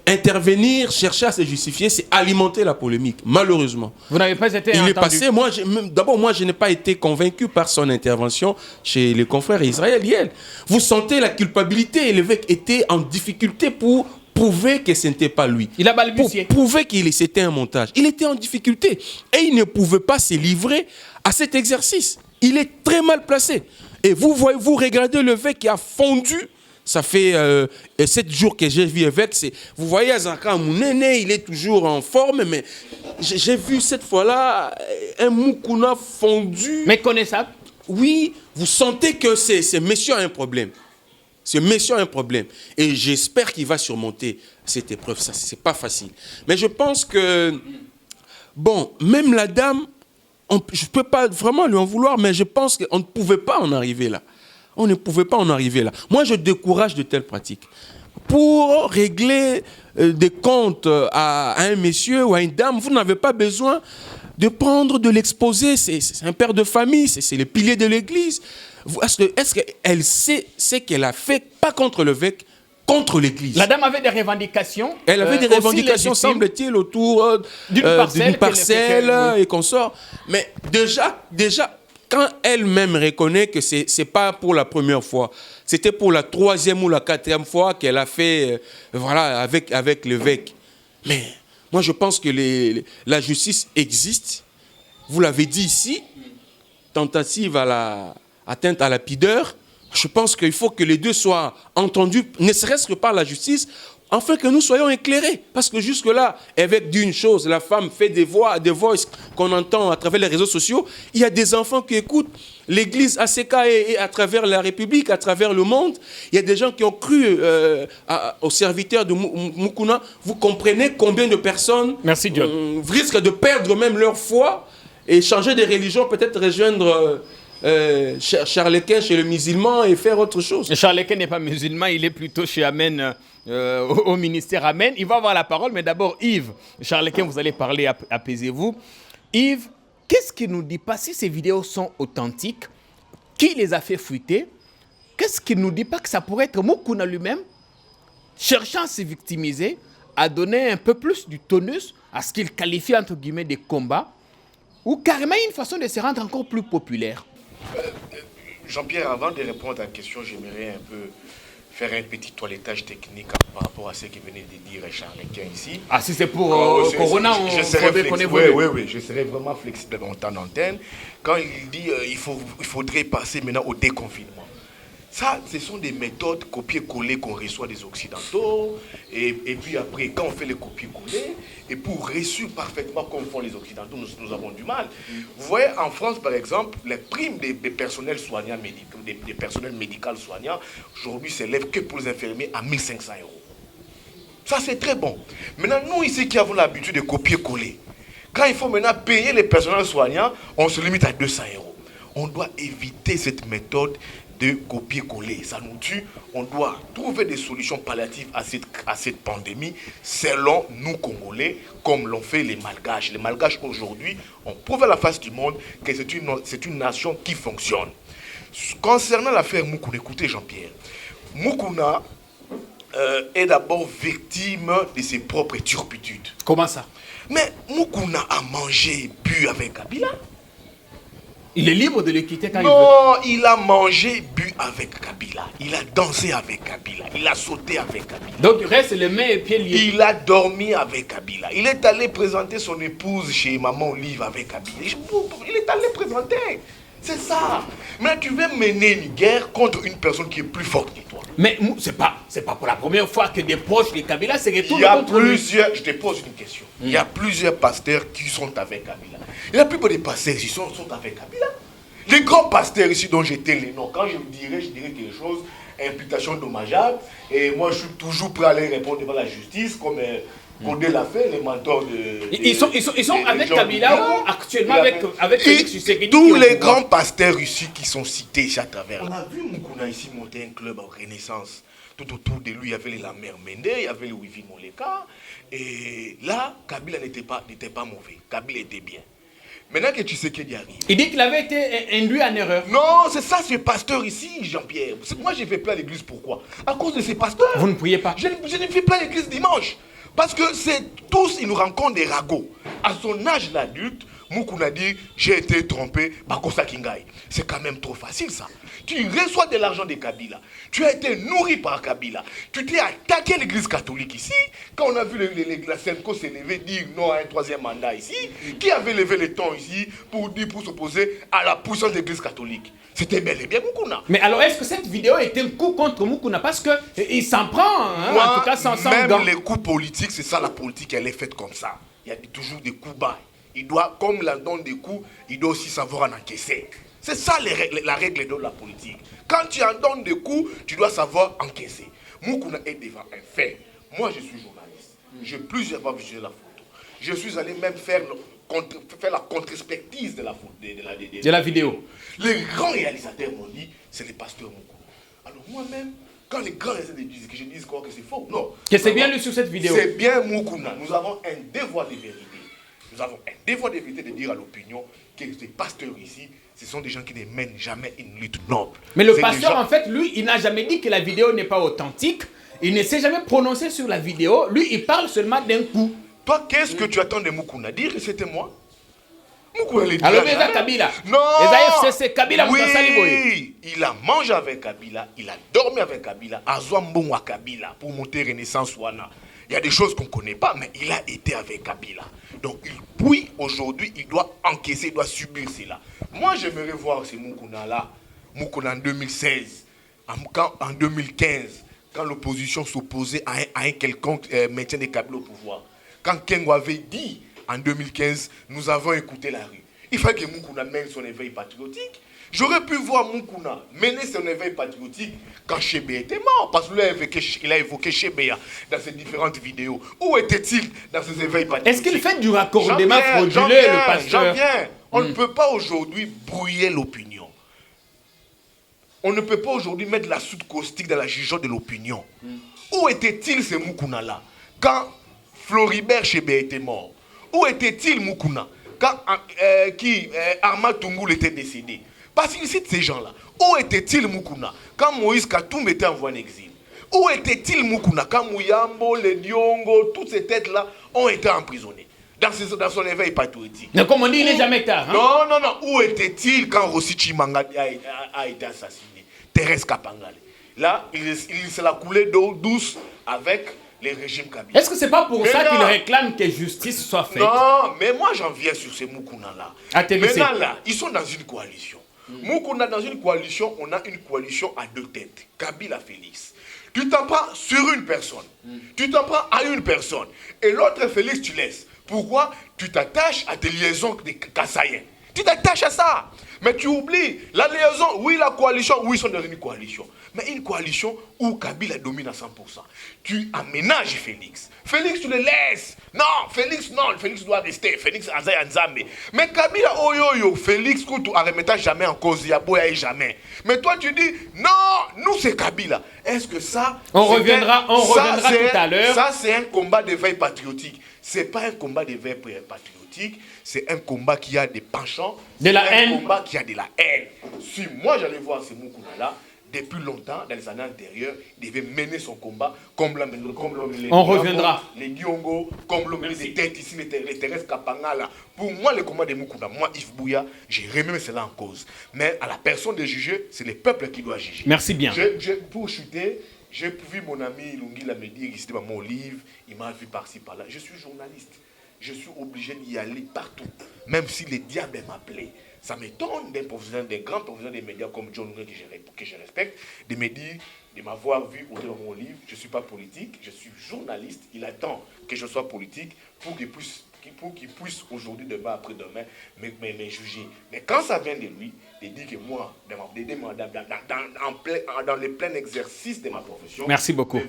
Speaker 2: intervenir, chercher à se justifier, c'est alimenter la polémique, malheureusement.
Speaker 1: Vous n'avez pas été
Speaker 2: Il
Speaker 1: entendu.
Speaker 2: est passé, d'abord, moi, je n'ai pas été convaincu par son intervention chez les confrères israéliens. Vous sentez la culpabilité, et l'évêque était en difficulté pour prouver que ce n'était pas lui.
Speaker 1: Il a balbutié.
Speaker 2: Pour prouver que c'était un montage. Il était en difficulté et il ne pouvait pas se livrer à cet exercice. Il est très mal placé. Et vous regardez l'évêque qui a fondu. Ça fait 7 jours que j'ai vu l'évêque. Vous voyez Azaka Mounene, il est toujours en forme, mais j'ai vu cette fois-là un Mukuna fondu.
Speaker 1: Méconnaissable.
Speaker 2: Oui, vous sentez que ce monsieur a un problème. Ce monsieur a un problème. Et j'espère qu'il va surmonter cette épreuve. Ça, c'est pas facile. Mais je pense que, bon, même la dame, je ne peux pas vraiment lui en vouloir, mais je pense qu'on ne pouvait pas en arriver là. On ne pouvait pas en arriver là. Moi, je décourage de telles pratiques. Pour régler des comptes à un monsieur ou à une dame, vous n'avez pas besoin de prendre de l'exposé. C'est un père de famille, c'est le pilier de l'église. Est-ce qu'elle sait ce qu'elle a fait, pas contre l'évêque, contre l'église?
Speaker 1: La dame avait des revendications.
Speaker 2: Elle avait des revendications, semble-t-il, autour d'une parcelle et consorts. Mais déjà, quand elle-même reconnaît que ce n'est pas pour la première fois, c'était pour la 3e ou la 4e fois qu'elle a fait voilà, avec l'évêque. Mais moi, je pense que la justice existe. Vous l'avez dit ici, tentative à atteinte à la pudeur. Je pense qu'il faut que les deux soient entendus, ne serait-ce que par la justice, afin que nous soyons éclairés. Parce que jusque-là, évêque dit une chose, la femme fait des voix qu'on entend à travers les réseaux sociaux. Il y a des enfants qui écoutent l'église ACK et à travers la République, à travers le monde. Il y a des gens qui ont cru aux serviteurs de Mukuna. Vous comprenez combien de personnes risquent de perdre même leur foi et changer de religion, peut-être rejoindre Charlequin chez le musulman et faire autre chose.
Speaker 1: Charlequin n'est pas musulman, il est plutôt chez Amen, au ministère Amen. Il va avoir la parole, mais d'abord Yves. Charlequin, vous allez parler, apaisez-vous. Yves, qu'est-ce qui nous dit pas si ces vidéos sont authentiques? Qui les a fait fuiter? Qu'est-ce qui nous dit pas que ça pourrait être Mukuna lui-même, cherchant à se victimiser, à donner un peu plus du tonus à ce qu'il qualifie entre guillemets des combats, ou carrément une façon de se rendre encore plus populaire?
Speaker 4: Jean-Pierre, avant de répondre à la question, j'aimerais un peu faire un petit toilettage technique par rapport à ce que venait de dire Charlequin ici.
Speaker 1: Ah, si c'est pour Corona,
Speaker 4: je serais vraiment flexible en temps d'antenne. Quand il dit il faudrait passer maintenant au déconfinement. Ça, ce sont des méthodes copier-coller qu'on reçoit des Occidentaux. Et puis après, quand on fait les copier-coller, et pour reçu parfaitement comme font les Occidentaux, nous avons du mal. Vous voyez, en France, par exemple, les primes des personnels soignants, des personnels médicaux soignants, aujourd'hui, s'élèvent que pour les infirmiers à 1 500 €. Ça, c'est très bon. Maintenant, nous ici qui avons l'habitude de copier-coller, quand il faut maintenant payer les personnels soignants, on se limite à 200 €. On doit éviter cette méthode de copier-coller. Ça nous tue. On doit trouver des solutions palliatives à cette pandémie selon nous, Congolais, comme l'ont fait les Malgaches. Les Malgaches, aujourd'hui, ont prouvé à la face du monde que c'est une nation qui fonctionne. Concernant l'affaire Mukuna, écoutez Jean-Pierre, Mukuna est d'abord victime de ses propres turpitudes.
Speaker 1: Comment ça?
Speaker 4: Mais Mukuna a mangé, bu avec Kabila.
Speaker 1: Il est libre de le quitter quand il veut.
Speaker 4: Non, il a mangé, bu avec Kabila. Il a dansé avec Kabila. Il a sauté avec Kabila.
Speaker 1: Donc il reste les mains et pieds liés.
Speaker 4: Il a dormi avec Kabila. Il est allé présenter son épouse chez Maman Olive avec Kabila. Il est allé présenter. C'est ça. Mais tu veux mener une guerre contre une personne qui est plus forte que toi.
Speaker 1: Mais c'est pas pour la première fois que des proches de Kabila se retournent contre lui.
Speaker 4: Je te pose une question. Il y a plusieurs pasteurs qui sont avec Kabila. La plupart des pasteurs ici sont avec Kabila. Les grands pasteurs ici dont j'étais les noms, quand je dirais quelque chose, imputation dommageable. Et moi, je suis toujours prêt à aller répondre devant la justice, comme Condé l'a fait, les mentors de...
Speaker 1: Ils sont avec Kabila ou actuellement avec Félix Tshisekedi.
Speaker 4: Tous les grands pasteurs ici qui sont cités ici à travers. On a vu Moukouna ici monter un club en Renaissance. Tout autour de lui, il y avait la mère Mende, il y avait le Wivi Moleka. Et là, Kabila n'était pas mauvais. Kabila était bien. Maintenant que Tshisekedi arrive...
Speaker 1: Il dit qu'il avait été induit en erreur.
Speaker 4: Non, c'est ça, ce pasteur ici, Jean-Pierre. Moi, j'ai fait plein l'église, pourquoi? À cause de ces pasteurs.
Speaker 1: Vous ne priez pas?
Speaker 4: Je ne fais pas l'église dimanche. Parce que c'est tous, ils nous rencontrent des ragots. À son âge l'adulte, Moukouna dit, j'ai été trompé par Kosa Kingaï. C'est quand même trop facile ça. Tu reçois de l'argent de Kabila. Tu as été nourri par Kabila. Tu t'es attaqué à l'église catholique ici. Quand on a vu la Senko s'élever, dire non à un troisième mandat ici, qui avait levé le ton ici pour s'opposer à la puissance de l'église catholique? C'était bel et bien Moukouna.
Speaker 1: Mais alors, est-ce que cette vidéo était un coup contre Moukouna? Parce qu'il s'en prend, hein,
Speaker 4: moi,
Speaker 1: en tout cas, sans
Speaker 4: même
Speaker 1: gants.
Speaker 4: les coups politiques, c'est ça la politique, elle est faite comme ça. Il y a toujours des coups bas. Il doit, comme la donne des coups, il doit aussi savoir en encaisser. C'est ça la règle de la politique. Quand tu en donnes des coups, tu dois savoir encaisser. Moukouna est devant un fait. Moi, je suis journaliste. J'ai plusieurs fois visité la photo. Je suis allé même faire la contre-expertise de la vidéo. Les grands réalisateurs m'ont dit, c'est le pasteur Moukouna. Alors moi-même, quand les grands réalisateurs disent que je dise quoi que c'est faux, non.
Speaker 1: Que c'est bien lu sur cette vidéo.
Speaker 4: C'est bien Moukouna. Nous avons un devoir de vérité. Nous avons un devoir de vérité de dire à l'opinion que les pasteurs ici, ce sont des gens qui ne mènent jamais une lutte noble.
Speaker 1: Mais le pasteur, en fait, lui, il n'a jamais dit que la vidéo n'est pas authentique. Il ne s'est jamais prononcé sur la vidéo. Lui, il parle seulement d'un coup.
Speaker 4: Toi, qu'est-ce que tu attends de Moukouna? Dire que c'était moi? Moukouna, il dit
Speaker 1: alors, il y a Kabila.
Speaker 4: Non.
Speaker 1: Les AFCC, Kabila,
Speaker 4: oui, il a mangé avec Kabila, il a dormi avec Kabila, à Zouambon à Kabila, pour monter Renaissance Wana. Il y a des choses qu'on ne connaît pas, mais il a été avec Kabila. Donc, puis, aujourd'hui, il doit encaisser, il doit subir cela. Moi, j'aimerais voir ces Moukouna-là, Moukouna en 2016, en 2015, quand l'opposition s'opposait à un quelconque maintien de Kabila au pouvoir. Quand Kengo avait dit, en 2015, nous avons écouté la rue. Il fallait que Moukouna mène son éveil patriotique. J'aurais pu voir Moukouna mener son éveil patriotique quand Chébé était mort, parce qu'il a évoqué Chébé dans ses différentes vidéos. Où était-il dans ses éveils patriotiques?
Speaker 1: Est-ce qu'il fait du raccordement frauduleux, le pasteur?
Speaker 4: J'en viens. On ne peut pas aujourd'hui brouiller l'opinion. On ne peut pas aujourd'hui mettre la soude caustique dans la jugeote de l'opinion. Où était-il ce Moukouna-là quand Floribert Chébé était mort? Où était-il Moukouna quand Armand Tungoul était décédé? Parce qu'il cite ces gens-là. Où était-il Moukouna quand Moïse Katoum était envoyé en exil? Où était-il Moukouna quand Mouyambo, les Diongo, toutes ces têtes-là ont été emprisonnées dans son éveil patriotique?
Speaker 1: Mais comme on dit, il n'est jamais tard.
Speaker 4: Hein? Non. Où était-il quand Rossi Chimanga a été assassiné? Thérèse Kapangale. Là, il se l'a coulé d'eau douce avec les régimes Kabila.
Speaker 1: Est-ce que c'est pas pour ça qu'il réclame que justice soit faite?
Speaker 4: Non, mais moi j'en viens sur ces Moukouna-là. Maintenant là, ils sont dans une coalition. Moukouna, dans une coalition, on a une coalition à deux têtes. Kabila Félix. Tu t'en prends sur une personne. Tu t'en prends à une personne. Et l'autre Félix, tu laisses. Pourquoi? Tu t'attaches à tes liaisons des Kassaïens. Tu t'attaches à ça. Mais tu oublies, la liaison, oui, la coalition, oui, ils sont dans une coalition. Mais une coalition où Kabila domine à 100%. Tu aménages Félix. Félix, tu le laisses. Non, Félix doit rester. Félix, Azaï Anzambe. Mais Kabila, oh yo yo, Félix, tu ne jamais en cause, Yaboya jamais. Mais toi, tu dis, non, nous, c'est Kabila. Est-ce que ça...
Speaker 1: On reviendra tout à l'heure.
Speaker 4: Ça, c'est un combat de veille patriotique. Ce n'est pas un combat de veille patriotique. C'est un combat qui a des penchants.
Speaker 1: De la haine.
Speaker 4: Un combat qui a de la haine. Si moi, j'allais voir ces Moukouna-là, depuis longtemps, dans les années antérieures, il devait mener son combat comme l'homme.
Speaker 1: On reviendra.
Speaker 4: Les Diongo, comme l'homme des têtes ici, les Thérèse Kapangala. Pour moi, le combat de Moukouna, moi, Yves Bouya, j'ai remis cela en cause. Mais à la personne de juger, c'est le peuple qui doit juger.
Speaker 1: Merci bien.
Speaker 4: Pour chuter, j'ai vu mon ami Lungi me dire, c'était dans mon livre, il m'a vu par-ci, par-là. Je suis journaliste. Je suis obligé d'y aller partout, même si les diables m'appelaient. Ça m'étonne d'un grand professionnel des médias comme John Nguyen, que je respecte, de me dire, de m'avoir vu autour de mon livre. Je ne suis pas politique, je suis journaliste. Il attend que je sois politique pour qu'il puisse pour qu'il puisse aujourd'hui, demain, après-demain, me juger. Mais quand ça vient de lui, il dit que moi, dans le plein exercice de ma profession...
Speaker 1: Merci beaucoup.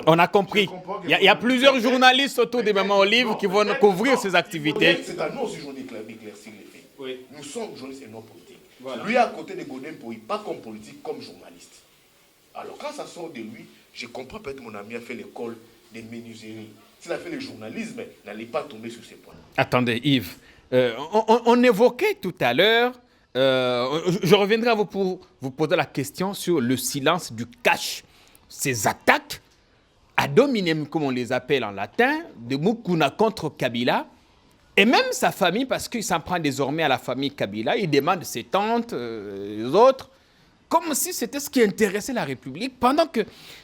Speaker 1: On a compris. Il y a plusieurs journalistes autour des Maman Olive qui vont couvrir ces activités.
Speaker 4: C'est à nous aussi d'éclaircir les faits.
Speaker 1: Oui.
Speaker 4: Nous sommes journalistes et non politiques.
Speaker 1: Voilà.
Speaker 4: Lui, à côté de Godin Pouy, pas comme politique, comme journaliste. Alors, quand ça sort de lui, je comprends peut-être mon ami a fait l'école des menuiseries. S'il a fait le journalisme, n'allez pas tomber sur ces points.
Speaker 1: Attendez, Yves. On évoquait tout à l'heure, je reviendrai à vous pour vous poser la question sur le silence du cash. Ces attaques ad hominem, comme on les appelle en latin, de Mukuna contre Kabila, et même sa famille, parce qu'il s'en prend désormais à la famille Kabila, il demande ses tantes, les autres, comme si c'était ce qui intéressait la République, pendant que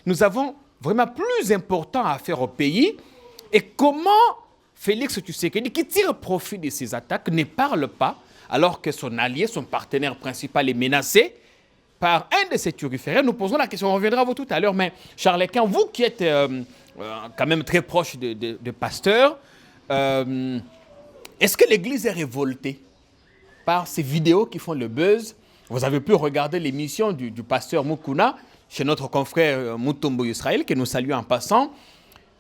Speaker 1: nous avons vraiment plus important à faire au pays. Et comment Félix Tshisekedi, qui tire profit de ces attaques, ne parle pas, alors que son allié, son partenaire principal est menacé par un de ces turiféraires? Nous posons la question, on reviendra à vous tout à l'heure, mais Charles Quint, vous qui êtes quand même très proche de Pasteur, est-ce que l'Église est révoltée par ces vidéos qui font le buzz? Vous avez pu regarder l'émission du pasteur Mukuna chez notre confrère Mutombo Israël, que nous saluons en passant.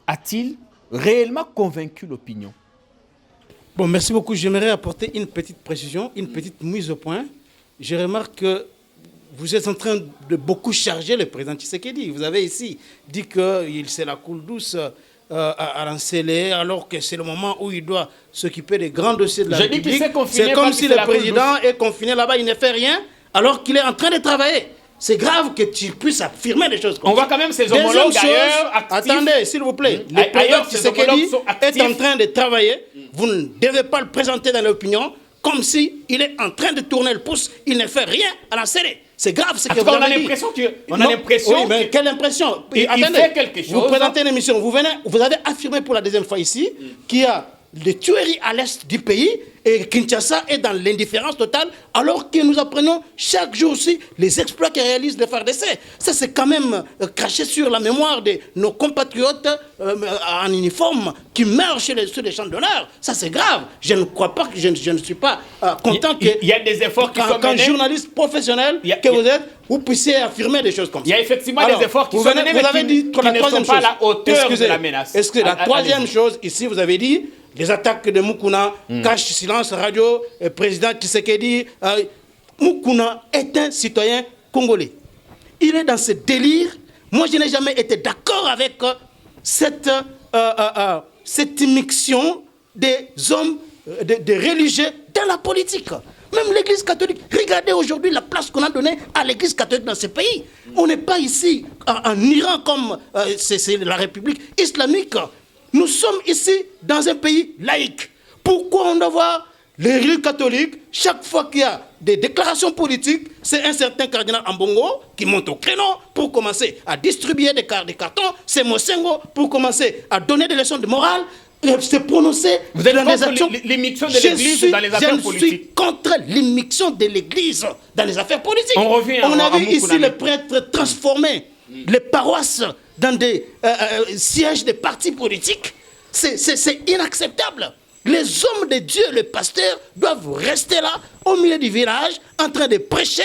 Speaker 1: A-t-il réellement convaincu l'opinion?
Speaker 3: Bon, merci beaucoup. J'aimerais apporter une petite précision, une petite mise au point. Je remarque que vous êtes en train de beaucoup charger le président Tshisekedi. Vous avez ici dit qu'il c'est la coule douce à l'enceller, alors que c'est le moment où il doit s'occuper des grands dossiers de la République. C'est comme si le président est confiné là-bas, il ne fait rien, alors qu'il est en train de travailler. C'est grave que tu puisses affirmer des choses comme ça.
Speaker 1: On voit quand même ses homologues d'ailleurs actifs.
Speaker 3: Attendez, s'il vous plaît. Le président Tshisekedi est en train de travailler. Vous ne devez pas le présenter dans l'opinion comme s'il est en train de tourner le pouce. Il ne fait rien à l'enceller. C'est grave ce que vous avez dit.
Speaker 1: On a l'impression.
Speaker 3: Oui, mais quelle impression?
Speaker 1: Il fait quelque chose.
Speaker 3: Vous présentez une émission. Vous avez affirmé pour la deuxième fois ici qu'il y a des tueries à l'est du pays et Kinshasa est dans l'indifférence totale, alors que nous apprenons chaque jour aussi les exploits que réalisent les FARDC. Ça, c'est quand même craché sur la mémoire de nos compatriotes en uniforme qui meurent sur les champs d'honneur. Ça, c'est grave. Je ne crois pas que je ne suis pas content que...
Speaker 1: Il y a des efforts qui sont menés.
Speaker 3: Quand journaliste professionnel que vous êtes, vous puissiez affirmer des choses comme ça.
Speaker 1: Il y a effectivement des efforts qui sont menés,
Speaker 3: vous avez dit
Speaker 1: qui ne sont pas à la hauteur de la menace.
Speaker 3: Excusez, la troisième chose, ici, vous avez dit les attaques de Mukuna, cache, silence, radio, président Tshisekedi. Mukuna est un citoyen congolais. Il est dans ce délire. Moi, je n'ai jamais été d'accord avec cette immixtion des hommes, des religieux dans la politique. Même l'Église catholique. Regardez aujourd'hui la place qu'on a donnée à l'Église catholique dans ce pays. On n'est pas ici en Iran comme c'est la République islamique. Nous sommes ici dans un pays laïque. Pourquoi on doit voir les rues catholiques, chaque fois qu'il y a des déclarations politiques, c'est un certain cardinal Ambongo qui monte au créneau pour commencer à distribuer des cartons, c'est Mosengo pour commencer à donner des leçons de morale, se prononcer.
Speaker 1: Vous êtes contre l'immixtion de l'Église dans les affaires politiques?
Speaker 3: Je suis contre l'immixtion de l'Église dans les affaires politiques.
Speaker 1: On
Speaker 3: a vu ici les prêtres transformer les paroisses dans des sièges de partis politiques. C'est inacceptable. Les hommes de Dieu, les pasteurs, doivent rester là, au milieu du village, en train de prêcher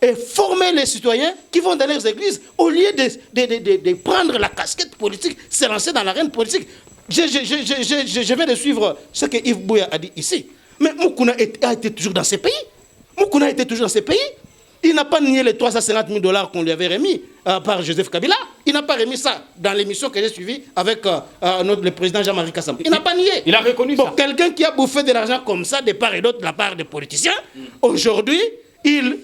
Speaker 3: et former les citoyens qui vont dans leurs églises, au lieu de prendre la casquette politique, se lancer dans l'arène politique. Je vais de suivre ce que Yves Bouya a dit ici. Mais Mukuna a été toujours dans ces pays. Mukuna était toujours dans ces pays. Il n'a pas nié les 350 000 $ qu'on lui avait remis par Joseph Kabila. Il n'a pas remis ça dans l'émission que j'ai suivie avec le président Jean-Marie Kassamou. Il n'a pas nié.
Speaker 1: Il a reconnu ça.
Speaker 3: Quelqu'un qui a bouffé de l'argent comme ça de part et d'autre de la part des politiciens, aujourd'hui, il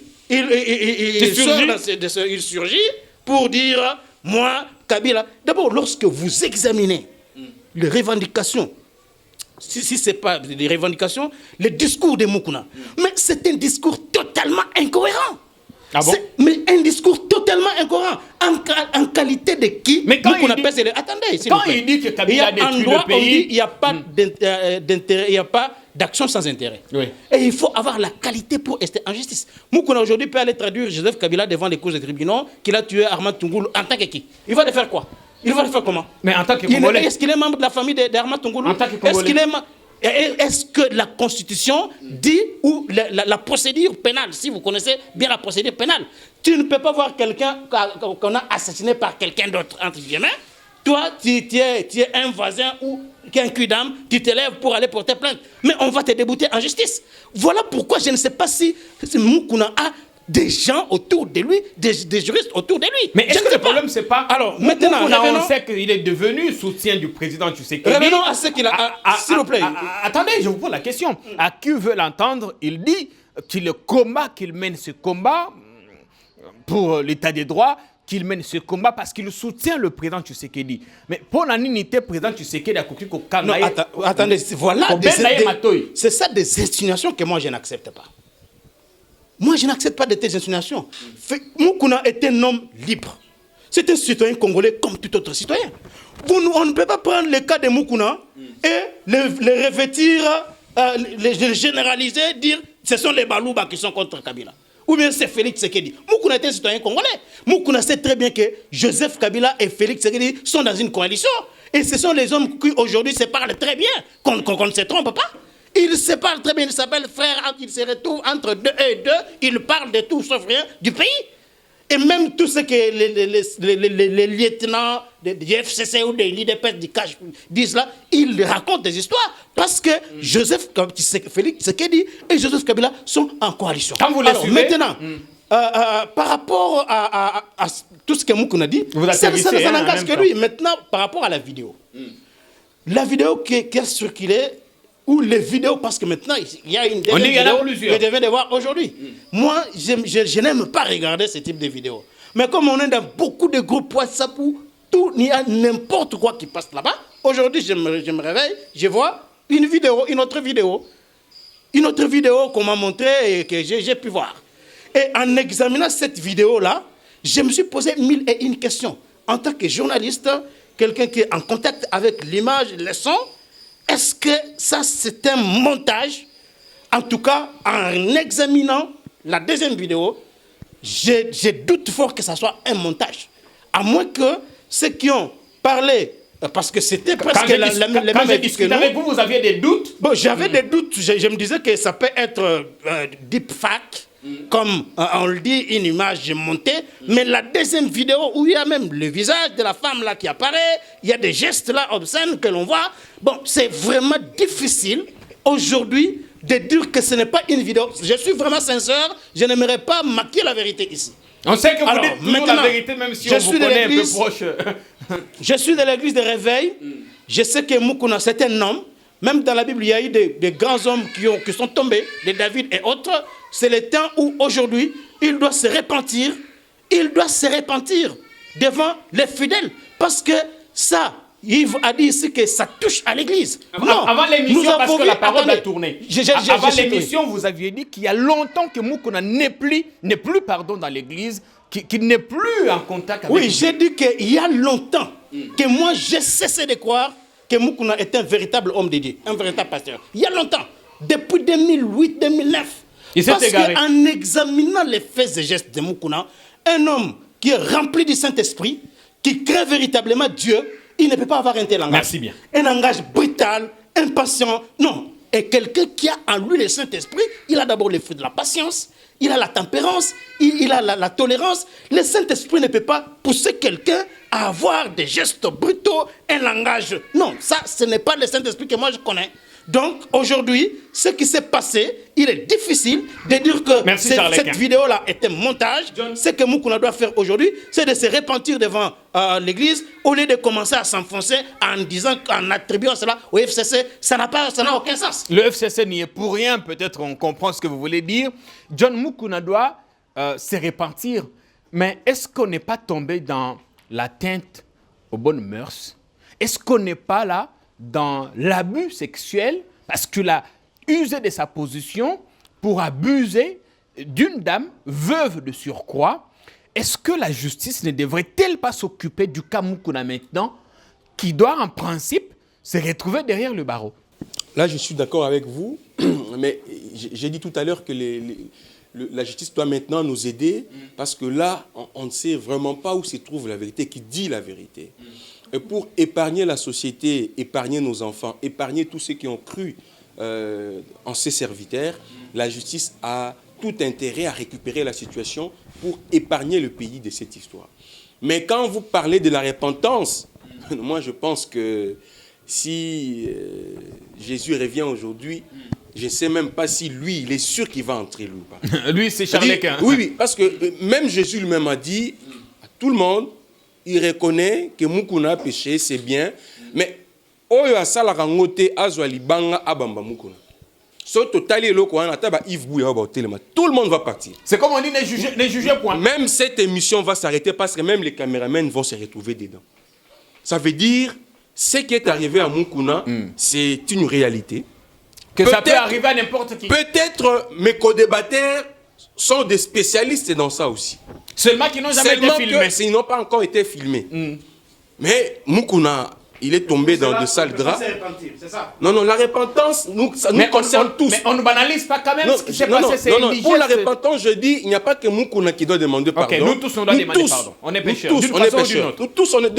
Speaker 3: surgit pour dire, moi, Kabila. D'abord, lorsque vous examinez les revendications, si ce n'est pas des revendications, le discours de Mukuna, mais c'est un discours totalement incohérent.
Speaker 1: Ah bon?
Speaker 3: Mais un discours totalement incohérent. En qualité de qui?
Speaker 1: Mais quand
Speaker 3: Mukuna pèse attendez,
Speaker 1: quand il dit que Kabila a détruit le pays,
Speaker 3: il n'y a pas d'intérêt, il n'y a pas d'action sans intérêt.
Speaker 1: Oui.
Speaker 3: Et il faut avoir la qualité pour rester en justice. Mukuna aujourd'hui peut aller traduire Joseph Kabila devant les cours des tribunaux qu'il a tué Armand Tungulu en tant que qui? Il va le faire quoi? Il va le faire comment?
Speaker 1: Mais en tant que Congolais.
Speaker 3: Est-ce qu'il est membre de la famille d'Arma Tongolo?
Speaker 1: En tant que Congolais.
Speaker 3: Est-ce que la Constitution dit, ou la procédure pénale, si vous connaissez bien la procédure pénale, tu ne peux pas voir quelqu'un qu'on a assassiné par quelqu'un d'autre, entre guillemets. Toi, tu es un voisin ou un cul d'âme, tu te lèves pour aller porter plainte. Mais on va te débouter en justice. Voilà pourquoi je ne sais pas si Moukouna a des gens autour de lui, des juristes autour de lui.
Speaker 1: Mais est-ce que le problème, c'est pas...
Speaker 3: Alors, maintenant,
Speaker 1: on sait qu'il est devenu soutien du président Tshisekedi.
Speaker 3: Revenons à ce qu'il a... S'il vous plaît.
Speaker 1: Attendez, je vous pose la question. À qui veut l'entendre, il dit qu'il mène ce combat pour l'état des droits, qu'il mène ce combat parce qu'il soutient le président Tshisekedi. Mais pour l'unité, le président Tshisekedi a compris qu'au Canada...
Speaker 3: Non, attendez, voilà... C'est ça des insinuations que moi, je n'accepte pas. Moi, je n'accepte pas de tes insinuations. Moukouna est un homme libre. C'est un citoyen congolais comme tout autre citoyen. On ne peut pas prendre le cas de Moukouna et le revêtir, le généraliser, dire ce sont les Balouba qui sont contre Kabila. Ou bien c'est Félix Tshisekedi. Moukouna est un citoyen congolais. Moukouna sait très bien que Joseph Kabila et Félix Tshisekedi sont dans une coalition. Et ce sont les hommes qui aujourd'hui se parlent très bien, qu'on ne se trompe pas. Ils se parlent très bien, ils s'appellent frères, ils se retrouvent entre deux et deux, ils parlent de tout sauf rien du pays. Et même tout ce que les lieutenants du FCC ou des leaders du CACH disent là, ils racontent des histoires. Parce que Félix Tshisekedi et Joseph Kabila sont en coalition.
Speaker 1: Quand vous les suivez,
Speaker 3: maintenant, par rapport à tout ce que Moukouna dit, ça n'engage que lui. Maintenant, par rapport à la vidéo. La vidéo qui a circulé, ou les vidéos, parce que maintenant, il y a une dernière vidéo que je viens de voir aujourd'hui. Moi, je n'aime pas regarder ce type de vidéos. Mais comme on est dans beaucoup de groupes WhatsApp où il y a n'importe quoi qui passe là-bas, aujourd'hui, je me réveille, je vois une autre vidéo qu'on m'a montrée et que j'ai pu voir. Et en examinant cette vidéo-là, je me suis posé 1001 questions. En tant que journaliste, quelqu'un qui est en contact avec l'image, le son, est-ce que ça, c'est un montage? En tout cas, en examinant la deuxième vidéo, je doute fort que ça soit un montage. À moins que ceux qui ont parlé, parce que c'était presque les mêmes équipes que nous.
Speaker 1: Avec vous, vous aviez des doutes?
Speaker 3: Bon, j'avais des doutes. Je me disais que ça peut être deepfake, comme on le dit, une image montée. Mais la deuxième vidéo, où il y a même le visage de la femme là qui apparaît, il y a des gestes là obscènes que l'on voit. Bon, c'est vraiment difficile aujourd'hui de dire que ce n'est pas une vidéo. Je suis vraiment sincère, je n'aimerais pas maquiller la vérité ici.
Speaker 1: On sait que vous dites toujours la vérité, même si on vous connaît un peu proche.
Speaker 3: Je suis de l'église de Réveil. Je sais que Moukouna, c'est un homme. Même dans la Bible, il y a eu des grands hommes qui sont tombés, des David et autres. C'est le temps où, aujourd'hui, il doit se repentir. Il doit se repentir devant les fidèles. Parce que ça, Yves a dit ici que ça touche à l'église.
Speaker 1: Avant l'émission, parce que la parole a tourné. Avant l'émission,
Speaker 3: oui.
Speaker 1: vous aviez dit qu'il y a longtemps que Moukouna n'est plus dans l'église, qu'il n'est plus en contact avec...
Speaker 3: Oui, j'ai dit qu'il y a longtemps que moi, j'ai cessé de croire que Moukouna est un véritable homme de Dieu, un véritable pasteur. Il y a longtemps, depuis 2008-2009. Parce qu'en examinant les faits et gestes de Moukouna, un homme qui est rempli du Saint-Esprit, qui crée véritablement Dieu, il ne peut pas avoir un tel langage.
Speaker 1: Merci bien.
Speaker 3: Un langage brutal, impatient. Non. Et quelqu'un qui a en lui le Saint-Esprit, il a d'abord les fruits de la patience, il a la tempérance, il a la tolérance. Le Saint-Esprit ne peut pas pousser quelqu'un à avoir des gestes brutaux, un langage. Non, ça, ce n'est pas le Saint-Esprit que moi je connais. Donc, aujourd'hui, ce qui s'est passé, il est difficile de dire que cette vidéo-là est un montage. Ce que Moukouna doit faire aujourd'hui, c'est de se repentir devant l'église au lieu de commencer à s'enfoncer en disant, en attribuant cela au FCC. Ça n'a aucun sens.
Speaker 1: Le FCC n'y est pour rien. Peut-être on comprend ce que vous voulez dire. John Moukouna doit se repentir. Mais est-ce qu'on n'est pas tombé dans l'atteinte aux bonnes mœurs? Est-ce qu'on n'est pas là dans l'abus sexuel, parce qu'il a usé de sa position pour abuser d'une dame, veuve de surcroît? Est-ce que la justice ne devrait-elle pas s'occuper du cas Moukouna maintenant, qui doit en principe se retrouver derrière le barreau?
Speaker 2: Là, je suis d'accord avec vous, mais j'ai dit tout à l'heure que la justice doit maintenant nous aider, parce que là, on ne sait vraiment pas où se trouve la vérité, qui dit la vérité. pour épargner la société, épargner nos enfants, épargner tous ceux qui ont cru en ses serviteurs, la justice a tout intérêt à récupérer la situation pour épargner le pays de cette histoire. Mais quand vous parlez de la repentance, moi je pense que si Jésus revient aujourd'hui, je ne sais même pas si lui, il est sûr qu'il va entrer, lui ou pas.
Speaker 1: Lui, c'est Charles Quint.
Speaker 2: Oui, parce que même Jésus lui-même a dit à tout le monde, il reconnaît que Mukuna a péché, c'est bien, mais Oyo asala rangote azwa libanga abamba Mukuna. Tout le monde va partir.
Speaker 1: C'est comme on dit, ne jugez point.
Speaker 2: Même cette émission va s'arrêter parce que même les caméramans vont se retrouver dedans. Ça veut dire, ce qui est arrivé à Mukuna, c'est une réalité.
Speaker 1: Que ça peut arriver à n'importe qui.
Speaker 2: Peut-être mes co-débatteurs sont des spécialistes dans ça aussi.
Speaker 1: Seulement qu'ils n'ont jamais été filmés.
Speaker 2: Ils n'ont pas encore été filmés. Mais Mukuna, il est tombé dans de sales draps.
Speaker 3: C'est ça.
Speaker 2: Non, la repentance, ça nous concerne tous.
Speaker 1: Mais on ne banalise pas quand même ce qui s'est passé. C'est
Speaker 2: non. Pour la repentance, je dis, il n'y a pas que Mukuna qui doit demander pardon.
Speaker 1: Ok, nous tous, on doit demander pardon. On est pécheurs.
Speaker 2: Nous tous, on est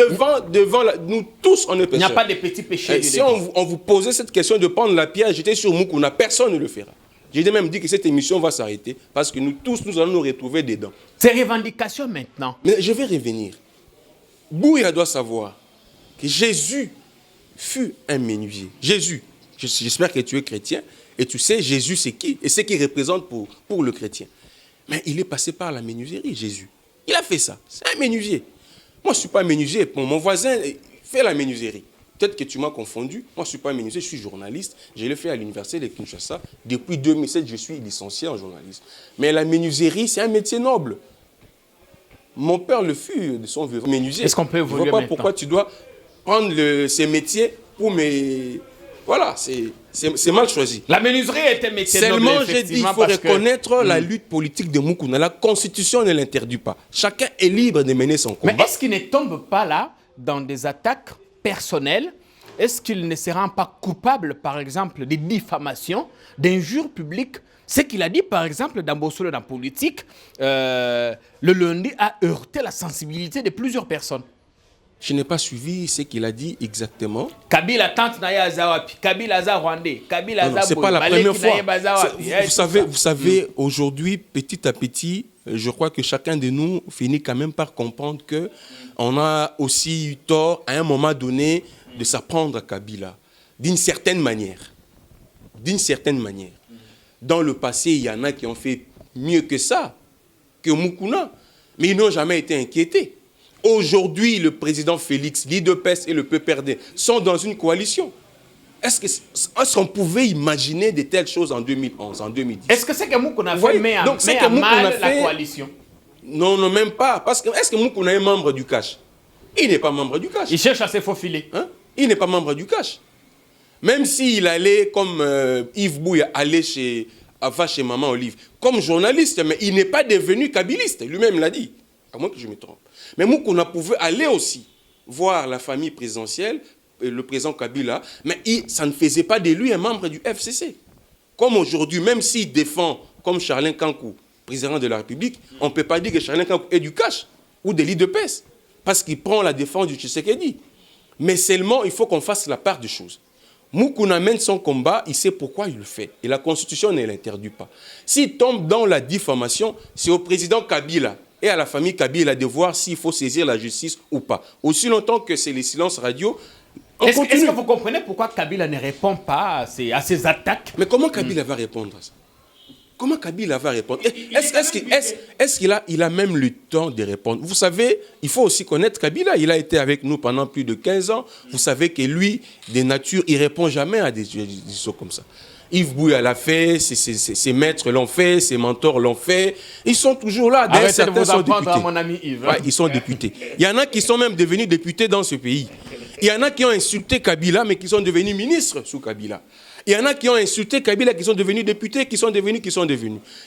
Speaker 2: nous tous, on est pécheurs.
Speaker 1: Il n'y a pas de petits péchés.
Speaker 2: Si on vous posait cette question de prendre la pierre, jeter sur Mukuna, personne ne le fera. J'ai même dit que cette émission va s'arrêter parce que nous tous, nous allons nous retrouver dedans.
Speaker 1: Ces revendications maintenant.
Speaker 2: Mais je vais revenir. Bouya doit savoir que Jésus fut un menuisier. Jésus, j'espère que tu es chrétien, et tu sais Jésus c'est qui, et ce qu'il représente pour le chrétien. Mais il est passé par la menuiserie, Jésus. Il a fait ça, c'est un menuisier. Moi je ne suis pas menuisier, mon voisin fait la menuiserie. Peut-être que tu m'as confondu, moi je ne suis pas menuisier, je suis journaliste, je l'ai fait à l'université de Kinshasa. Depuis 2007, je suis licencié en journalisme. Mais la menuiserie, c'est un métier noble. Mon père le fut de son vivant menuisier.
Speaker 1: Est-ce qu'on peut évoluer
Speaker 2: Je ne vois pas
Speaker 1: maintenant?
Speaker 2: pourquoi tu dois prendre ces métiers pour mes... Voilà, c'est mal choisi.
Speaker 1: La menuiserie est un métier noble,
Speaker 2: seulement, j'ai dit, il faut reconnaître la lutte politique de Mukuna. La Constitution ne l'interdit pas. Chacun est libre de mener son combat.
Speaker 1: Mais est-ce qu'il ne tombe pas là dans des attaques personnelles? Est-ce qu'il ne se rend pas coupable, par exemple, de diffamation, d'injures publiques? Ce qu'il a dit, par exemple, dans Bossolo, dans politique, le lundi a heurté la sensibilité de plusieurs personnes.
Speaker 2: Je n'ai pas suivi ce qu'il a dit exactement.
Speaker 1: Kabila tante na ya zawapi, Kabila za Rwandais, Kabila za
Speaker 2: c'est pas la première fois. Vous
Speaker 1: Vous
Speaker 2: savez, aujourd'hui, petit à petit, je crois que chacun de nous finit quand même par comprendre que on a aussi eu tort à un moment donné de s'apprendre à Kabila, d'une certaine manière. D'une certaine manière. Dans le passé, il y en a qui ont fait mieux que ça, que Mukuna, mais ils n'ont jamais été inquiétés. Aujourd'hui, le président Félix, l'IDPS et le PPRD sont dans une coalition. Est-ce qu'on pouvait imaginer de telles choses en 2011, en 2010?
Speaker 1: Est-ce que c'est que Mukuna fait met à mal la coalition?
Speaker 2: Non, même pas. Parce que est-ce que Mukuna est membre du CACH? Il n'est pas membre du CACH.
Speaker 1: Il cherche à se faufiler.
Speaker 2: Il n'est pas membre du CACH. Même s'il allait, comme Yves Bouya, aller chez Maman Olive, comme journaliste, mais il n'est pas devenu kabiliste. Lui-même l'a dit. À moins que je me trompe. Mais Mukuna pouvait aller aussi voir la famille présidentielle, le président Kabila, mais ça ne faisait pas de lui un membre du FCC. Comme aujourd'hui, même s'il défend, comme Charlin Kankou, président de la République, on ne peut pas dire que Charlin Kankou est du CACH ou de l'IDPS, parce qu'il prend la défense du Tshisekedi. Mais seulement, il faut qu'on fasse la part des choses. Mukuna mène son combat, il sait pourquoi il le fait. Et la Constitution ne l'interdit pas. S'il tombe dans la diffamation, c'est au président Kabila et à la famille Kabila de voir s'il faut saisir la justice ou pas. Aussi longtemps que c'est les silences radio,
Speaker 1: est-ce que vous comprenez pourquoi Kabila ne répond pas à ces attaques?
Speaker 2: Mais comment Kabila va répondre à ça? Comment Kabila va répondre? Est-ce qu'il a même le temps de répondre? Vous savez, il faut aussi connaître Kabila. Il a été avec nous pendant plus de 15 ans. Vous savez que lui, de nature, il ne répond jamais à des choses comme ça. Yves Bouya l'a fait, ses maîtres l'ont fait, ses mentors l'ont fait. Ils sont toujours là.
Speaker 1: Arrêtez de vous apprendre à mon ami Yves.
Speaker 2: Ouais, ils sont députés. Il y en a qui sont même devenus députés dans ce pays. Il y en a qui ont insulté Kabila, mais qui sont devenus ministres sous Kabila. Il y en a qui ont insulté Kabila, qui sont devenus députés, qui sont devenus.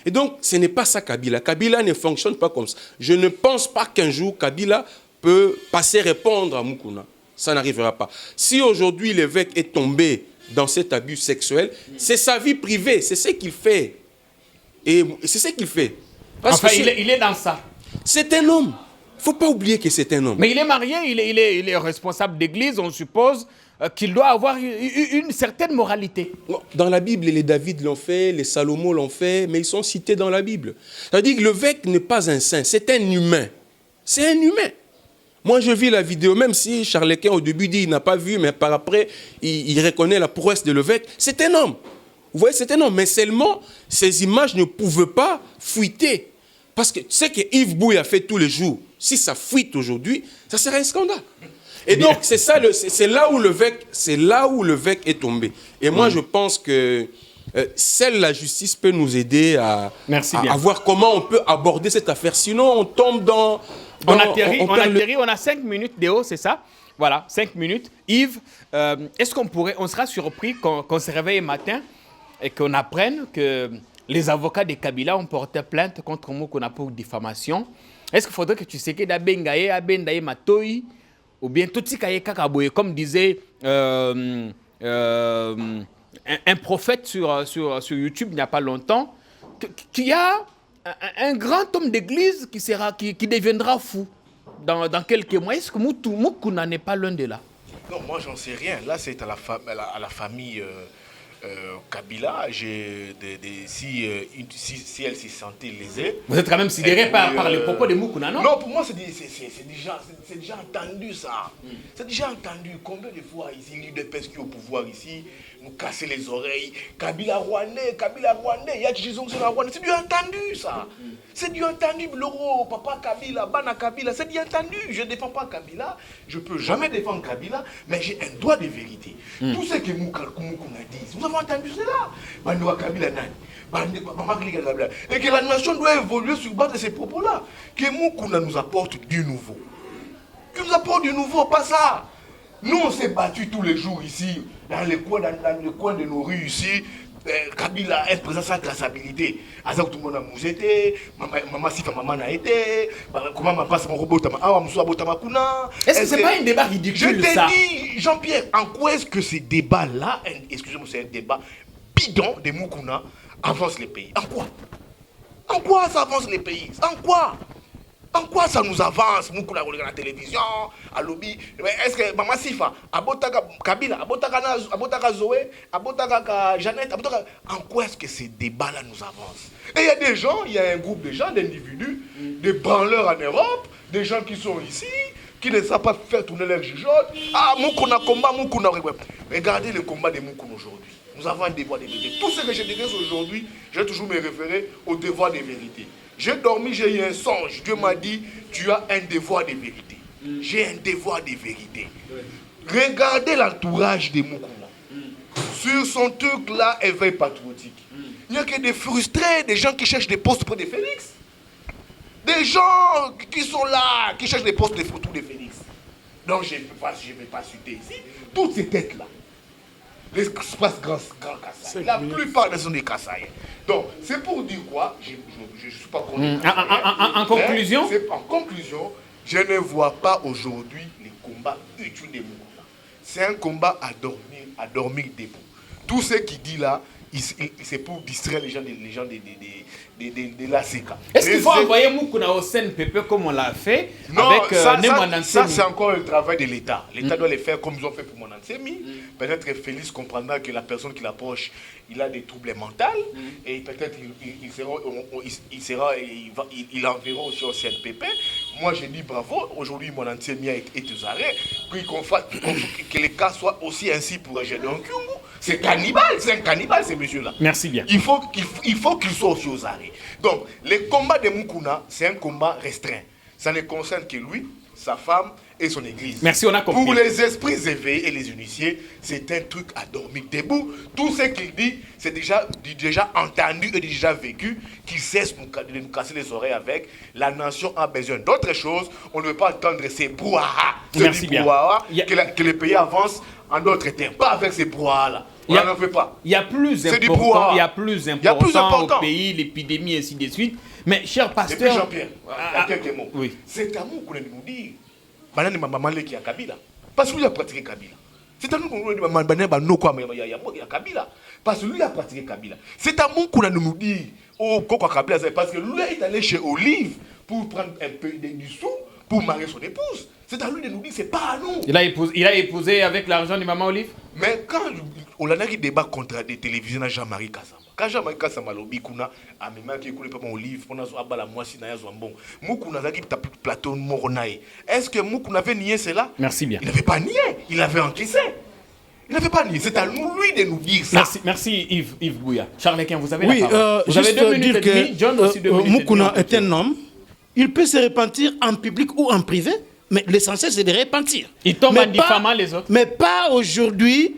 Speaker 2: Et donc, ce n'est pas ça Kabila. Kabila ne fonctionne pas comme ça. Je ne pense pas qu'un jour, Kabila peut passer répondre à Mukuna. Ça n'arrivera pas. Si aujourd'hui l'évêque est tombé dans cet abus sexuel, c'est sa vie privée, c'est ce qu'il fait. Et c'est ce qu'il fait.
Speaker 1: Enfin, il est dans ça.
Speaker 2: C'est un homme. Il ne faut pas oublier que c'est un homme.
Speaker 1: Mais il est marié, il est responsable d'église, on suppose qu'il doit avoir une certaine moralité.
Speaker 2: Dans la Bible, les David l'ont fait, les Salomon l'ont fait, mais ils sont cités dans la Bible. C'est-à-dire que l'évêque n'est pas un saint, c'est un humain. C'est un humain. Moi, je vis la vidéo, même si Charles-Quint, au début, dit qu'il n'a pas vu, mais par après, il reconnaît la prouesse de l'évêque. C'est un homme. Vous voyez, c'est un homme. Mais seulement, ces images ne pouvaient pas fuiter. Parce que ce que Yves Bouy a fait tous les jours, si ça fuite aujourd'hui, ça serait un scandale. Et donc, c'est là où l'évêque est tombé. Et moi, je pense que seule la justice peut nous aider à voir comment on peut aborder cette affaire. Sinon, on tombe dans...
Speaker 1: On atterrit, on a 5 minutes, Déo, c'est ça? Voilà, 5 minutes. Yves, est-ce on sera surpris qu'on se réveille matin et qu'on apprenne que les avocats de Kabila ont porté plainte contre Moukouna pour diffamation? Est-ce qu'il faudrait que tu sais que Dabengaye, Abendaye Matoi, ou bien Totikaye Kakaboye, comme disait un prophète sur YouTube il n'y a pas longtemps, qu'il y a un grand homme d'église qui deviendra fou dans quelques mois. Est-ce que Moukouna n'est pas l'un de là?
Speaker 4: Non, moi j'en sais rien. Là c'est à la famille Kabila. Si elle s'y sentait lésée.
Speaker 1: Vous êtes quand même sidéré par les propos de Moukouna, non?
Speaker 4: Non, pour moi c'est déjà entendu ça. C'est déjà entendu. Combien de fois ici, l'UDPS qui est au pouvoir ici, nous casser les oreilles. Kabila Rwandais, il y a qui sont sur la Rwandais. C'est du entendu ça. C'est du entendu, Loro, papa Kabila, Bana Kabila, c'est du entendu. Je ne défends pas Kabila, je ne peux jamais défendre Kabila, mais j'ai un droit de vérité. Tout ce que Moukouna dit, vous avez entendu cela? Banoua Kabila Nani. Et que la nation doit évoluer sur base de ces propos-là. Que Moukouna nous apporte du nouveau. Qu'il nous apporte du nouveau, pas ça. Nous, on s'est battus tous les jours ici, dans les coins de nos rues ici. Kabila est présent sans traçabilité. Azak tout le monde a moussété, maman Sifa maman n'a été, comment ma passe mon robot Tamakuna.
Speaker 1: Est-ce que c'est pas un débat ridicule ça?
Speaker 4: Je t'ai dit, Jean-Pierre, en quoi est-ce que ces débats-là, excusez-moi, c'est un débat bidon de Moukouna, avance les pays? En quoi? En quoi ça avance les pays? En quoi? En quoi ça nous avance? Moukouna regarde la télévision, à lobby. Est-ce que Maman Sifa, Abotaka Kabila, Abotaka Zoé, Abotaka Jeannette, en quoi est-ce que ces débats-là nous avancent? Et il y a des gens, il y a un groupe de gens, d'individus, des branleurs en Europe, des gens qui sont ici, qui ne savent pas faire tourner leur jugeote. Ah, Moukouna combat, Moukouna. Regardez le combat de Moukouna aujourd'hui. Nous avons un devoir de vérité. Tout ce que je dénonce aujourd'hui, je vais toujours me référer au devoir de vérité. J'ai dormi, j'ai eu un songe. Dieu m'a dit, tu as un devoir de vérité. J'ai un devoir de vérité. Regardez l'entourage de Moukouna. Sur son truc là, éveil patriotique. Il n'y a que des frustrés, des gens qui cherchent des postes près de Félix. Des gens qui sont là, qui cherchent des postes de photos de Félix. Donc je ne vais pas citer ici. Toutes ces têtes là. L'espace grand Kassai. La plupart sont des Kassai. Donc, c'est pour dire quoi? Je ne suis pas convaincu.
Speaker 1: En conclusion?
Speaker 4: En conclusion, je ne vois pas aujourd'hui les combats utiles des Moukouna. C'est un combat à dormir debout. Tout ce qu'il dit là, c'est pour distraire les gens de l'ACK.
Speaker 1: Est-ce qu'il faut envoyer Moukouna au CNPP comme on l'a fait avec Nemonansemi?
Speaker 4: Ça, c'est encore le travail de l'État. L'État doit le faire comme ils ont fait pour Monansemi. Peut-être que Félix comprendra que la personne qui l'approche, il a des troubles mentaux et peut-être il enverra aussi au CNPP. Moi, je dis bravo. Aujourd'hui, Monansemi est aux arrêts. Puis que les cas soient aussi ainsi pour Gédéon Kyungu. C'est cannibale, c'est un cannibale, ces messieurs-là.
Speaker 1: Merci bien.
Speaker 4: Il faut qu'ils soient aussi aux arrêts. Donc, le combat de Moukouna, c'est un combat restreint. Ça ne concerne que lui, sa femme et son église.
Speaker 1: Merci, on a compris.
Speaker 4: Pour les esprits éveillés et les initiés, c'est un truc à dormir debout. Tout ce qu'il dit, c'est déjà entendu et déjà vécu, qu'il cesse de nous casser les oreilles avec. La nation a besoin d'autre chose. On ne veut pas entendre ces brouhahas.
Speaker 1: Merci bien.
Speaker 4: Que le pays avance en d'autres termes. Pas avec ces brouhahas-là. On n'en fait pas.
Speaker 1: Il y a plus important au pays, l'épidémie, ainsi de suite. Mais, cher pasteur...
Speaker 4: Et puis Jean-Pierre, il y a quelques mots. Oui. C'est à nous qu'on a nous dire. Banane maman qui a Kabila. Parce que lui a pratiqué Kabila. C'est à nous qu'on a dit Kabila. Parce que lui a pratiqué Kabila. C'est à nous qu'on a nous dit oh Kabila, parce que lui est allé chez Olive pour prendre un peu du sous pour marier son épouse. C'est à lui de nous dire, c'est pas à nous.
Speaker 1: Il a épousé avec l'argent de Maman Olive.
Speaker 4: Mais quand on a eu débat contre des télévisions à Jean-Marie Kassamba, quand Jean-Marie Kassamba lobby kuna a même qui connaît pas mon livre pendant so abala mwasi na yazo bon mukuna zaki plateau moronae. Est-ce que mukuna avait nié cela?
Speaker 1: Merci bien.
Speaker 4: Il n'avait pas nié, il avait encaissé. Il n'avait pas nié, c'est à lui de nous dire ça.
Speaker 1: Merci Yves Bouya. Charles Lequin, vous avez
Speaker 3: Oui,
Speaker 1: la parole. Vous avez 2 minutes et demie, John aussi 2 minutes.
Speaker 3: Mukuna est un homme, il peut se repentir en public ou en privé, mais l'essentiel c'est de repentir.
Speaker 1: Il tombe en diffamant les autres.
Speaker 3: Mais pas aujourd'hui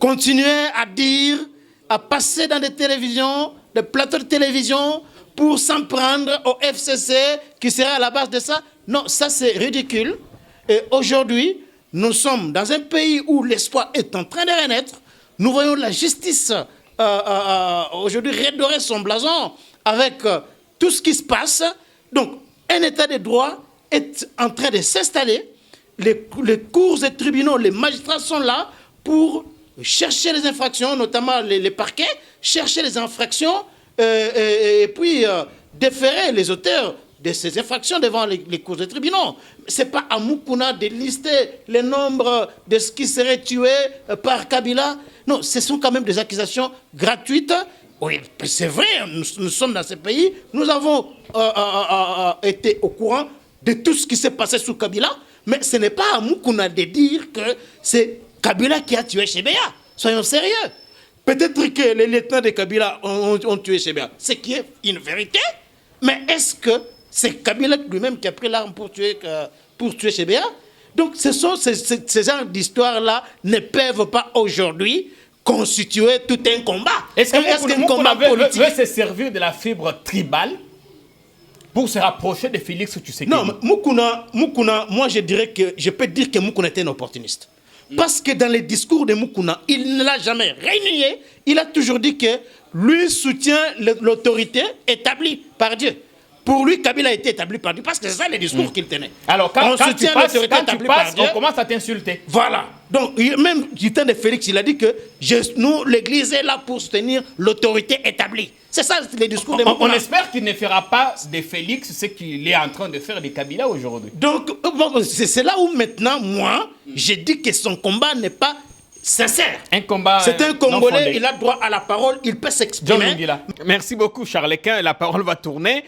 Speaker 3: continuer à dire, à passer dans des télévisions, des plateaux de télévision pour s'en prendre au FCC qui serait à la base de ça. Non, ça c'est ridicule. Et aujourd'hui, nous sommes dans un pays où l'espoir est en train de renaître. Nous voyons la justice aujourd'hui redorer son blason avec tout ce qui se passe. Donc, un état de droit est en train de s'installer. Les cours et tribunaux, les magistrats sont là pour chercher les infractions, notamment les parquets, chercher les infractions et puis déférer les auteurs de ces infractions devant les cours et tribunaux. Ce n'est pas à Mukuna de lister le nombre de ce qui serait tué par Kabila. Non, ce sont quand même des accusations gratuites. Oui, c'est vrai, nous sommes dans ce pays, nous avons été au courant de tout ce qui s'est passé sous Kabila, mais ce n'est pas à Mukuna de dire que c'est Kabila qui a tué Chebeya. Soyons sérieux. Peut-être que les lieutenants de Kabila ont tué Chebeya, ce qui est une vérité, mais est-ce que c'est Kabila lui-même qui a pris l'arme pour tuer Chebeya? Donc ces genres d'histoires-là ne peuvent pas aujourd'hui constituer tout un combat.
Speaker 1: Est-ce qu'un combat politique veut se servir de la fibre tribale pour se rapprocher de Félix Tshisekedi?
Speaker 3: Non, Mukuna, moi je peux dire que Mukuna était un opportuniste. Parce que dans les discours de Mukuna, il ne l'a jamais renié. Il a toujours dit que lui soutient l'autorité établie par Dieu. Pour lui, Kabila a été établi par Dieu. Parce que c'est ça les discours qu'il tenait.
Speaker 1: Alors quand tu passes, on commence à t'insulter.
Speaker 3: Voilà. Donc, même du temps de Félix, il a dit que nous, l'Église est là pour soutenir l'autorité établie. C'est ça les discours de Mukuna.
Speaker 1: On espère qu'il ne fera pas de Félix ce qu'il est en train de faire de Kabila aujourd'hui.
Speaker 3: Donc, c'est là où maintenant, moi, j'ai dit que son combat n'est pas sincère.
Speaker 1: Un combat.
Speaker 3: C'est un Congolais, il a droit à la parole, il peut s'exprimer.
Speaker 1: Merci beaucoup, Charles Lequin. La parole va tourner.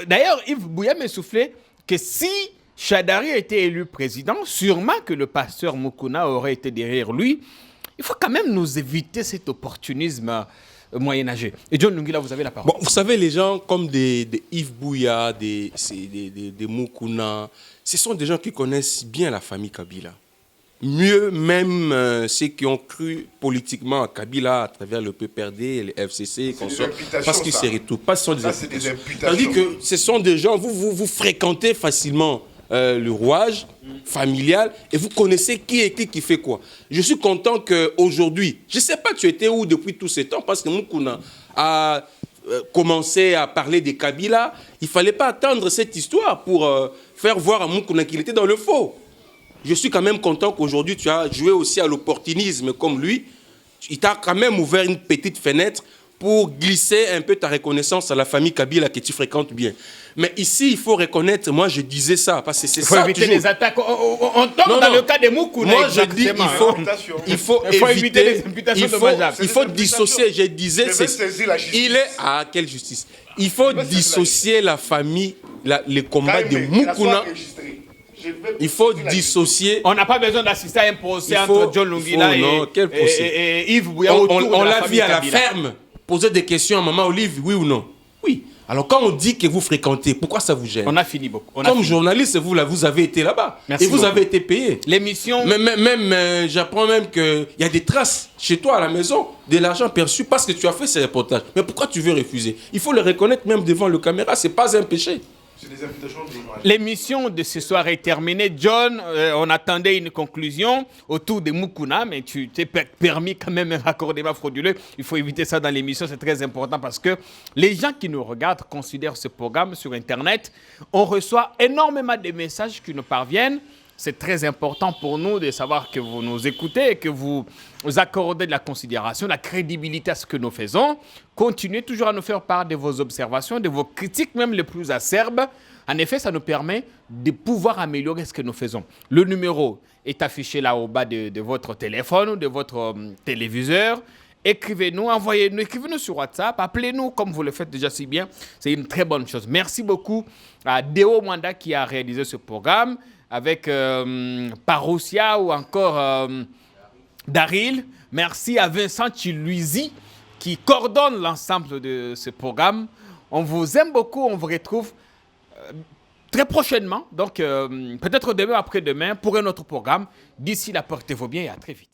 Speaker 1: D'ailleurs, Yves Bouya m'a soufflé que si Shadari a été élu président, sûrement que le pasteur Mukuna aurait été derrière lui. Il faut quand même nous éviter cet opportunisme moyenâgeux. Et John Lungila, vous avez la parole.
Speaker 2: Bon, vous savez, les gens comme des Yves Bouya, des Mukuna, ce sont des gens qui connaissent bien la famille Kabila. Mieux même ceux qui ont cru politiquement à Kabila à travers le PPRD, le FCC, parce qu'ils se retrouvent. Pas ce sont des imputations. Tandis que ce sont des gens, vous fréquentez facilement le rouage familial et vous connaissez qui est qui fait quoi. Je suis content qu'aujourd'hui, je ne sais pas tu étais où depuis tous ces temps, parce que Mukuna a commencé à parler de Kabila. Il ne fallait pas attendre cette histoire pour faire voir à Mukuna qu'il était dans le faux. Je suis quand même content qu'aujourd'hui, tu as joué aussi à l'opportunisme comme lui. Il t'a quand même ouvert une petite fenêtre pour glisser un peu ta reconnaissance à la famille Kabila que tu fréquentes bien. Mais ici, il faut reconnaître, moi je disais ça, parce que c'est ça.
Speaker 1: Il faut éviter les attaques. On tombe dans le cas de Mukuna.
Speaker 2: Moi je dis, il faut éviter les imputations dommageables. Il faut dissocier, je disais, il est à quelle justice? Il faut dissocier la famille, les combats de Mukuna. Il faut dissocier.
Speaker 1: On n'a pas besoin d'assister à un procès entre John Lungila et Yves Bouya.
Speaker 2: On l'a vu à la ferme poser des questions à Maman Olive, oui ou non? Oui. Alors quand on dit que vous fréquentez, pourquoi ça vous gêne?
Speaker 1: On a fini beaucoup.
Speaker 2: Comme journaliste, vous avez été là-bas. Et vous avez été payé.
Speaker 1: L'émission...
Speaker 2: Même j'apprends même qu'il y a des traces chez toi à la maison de l'argent perçu parce que tu as fait ces reportages. Mais pourquoi tu veux refuser? Il faut le reconnaître même devant le caméra, ce n'est pas un péché.
Speaker 1: L'émission de ce soir est terminée. John, on attendait une conclusion autour de Mukuna, mais tu t'es permis quand même un raccordement frauduleux. Il faut éviter ça dans l'émission, c'est très important parce que les gens qui nous regardent considèrent ce programme sur Internet. On reçoit énormément de messages qui nous parviennent C'est très important pour nous de savoir que vous nous écoutez et que vous accordez de la considération, de la crédibilité à ce que nous faisons. Continuez toujours à nous faire part de vos observations, de vos critiques, même les plus acerbes. En effet, ça nous permet de pouvoir améliorer ce que nous faisons. Le numéro est affiché là au bas de votre téléphone ou de votre téléviseur. Écrivez-nous, envoyez-nous, écrivez-nous sur WhatsApp, appelez-nous comme vous le faites déjà si bien. C'est une très bonne chose. Merci beaucoup à Deo Mwanda qui a réalisé ce programme avec Parousia ou encore Daryl. Merci à Vincent Chiluizi qui coordonne l'ensemble de ce programme. On vous aime beaucoup, on vous retrouve très prochainement, donc peut-être demain, après-demain, pour un autre programme. D'ici là, portez-vous bien et à très vite.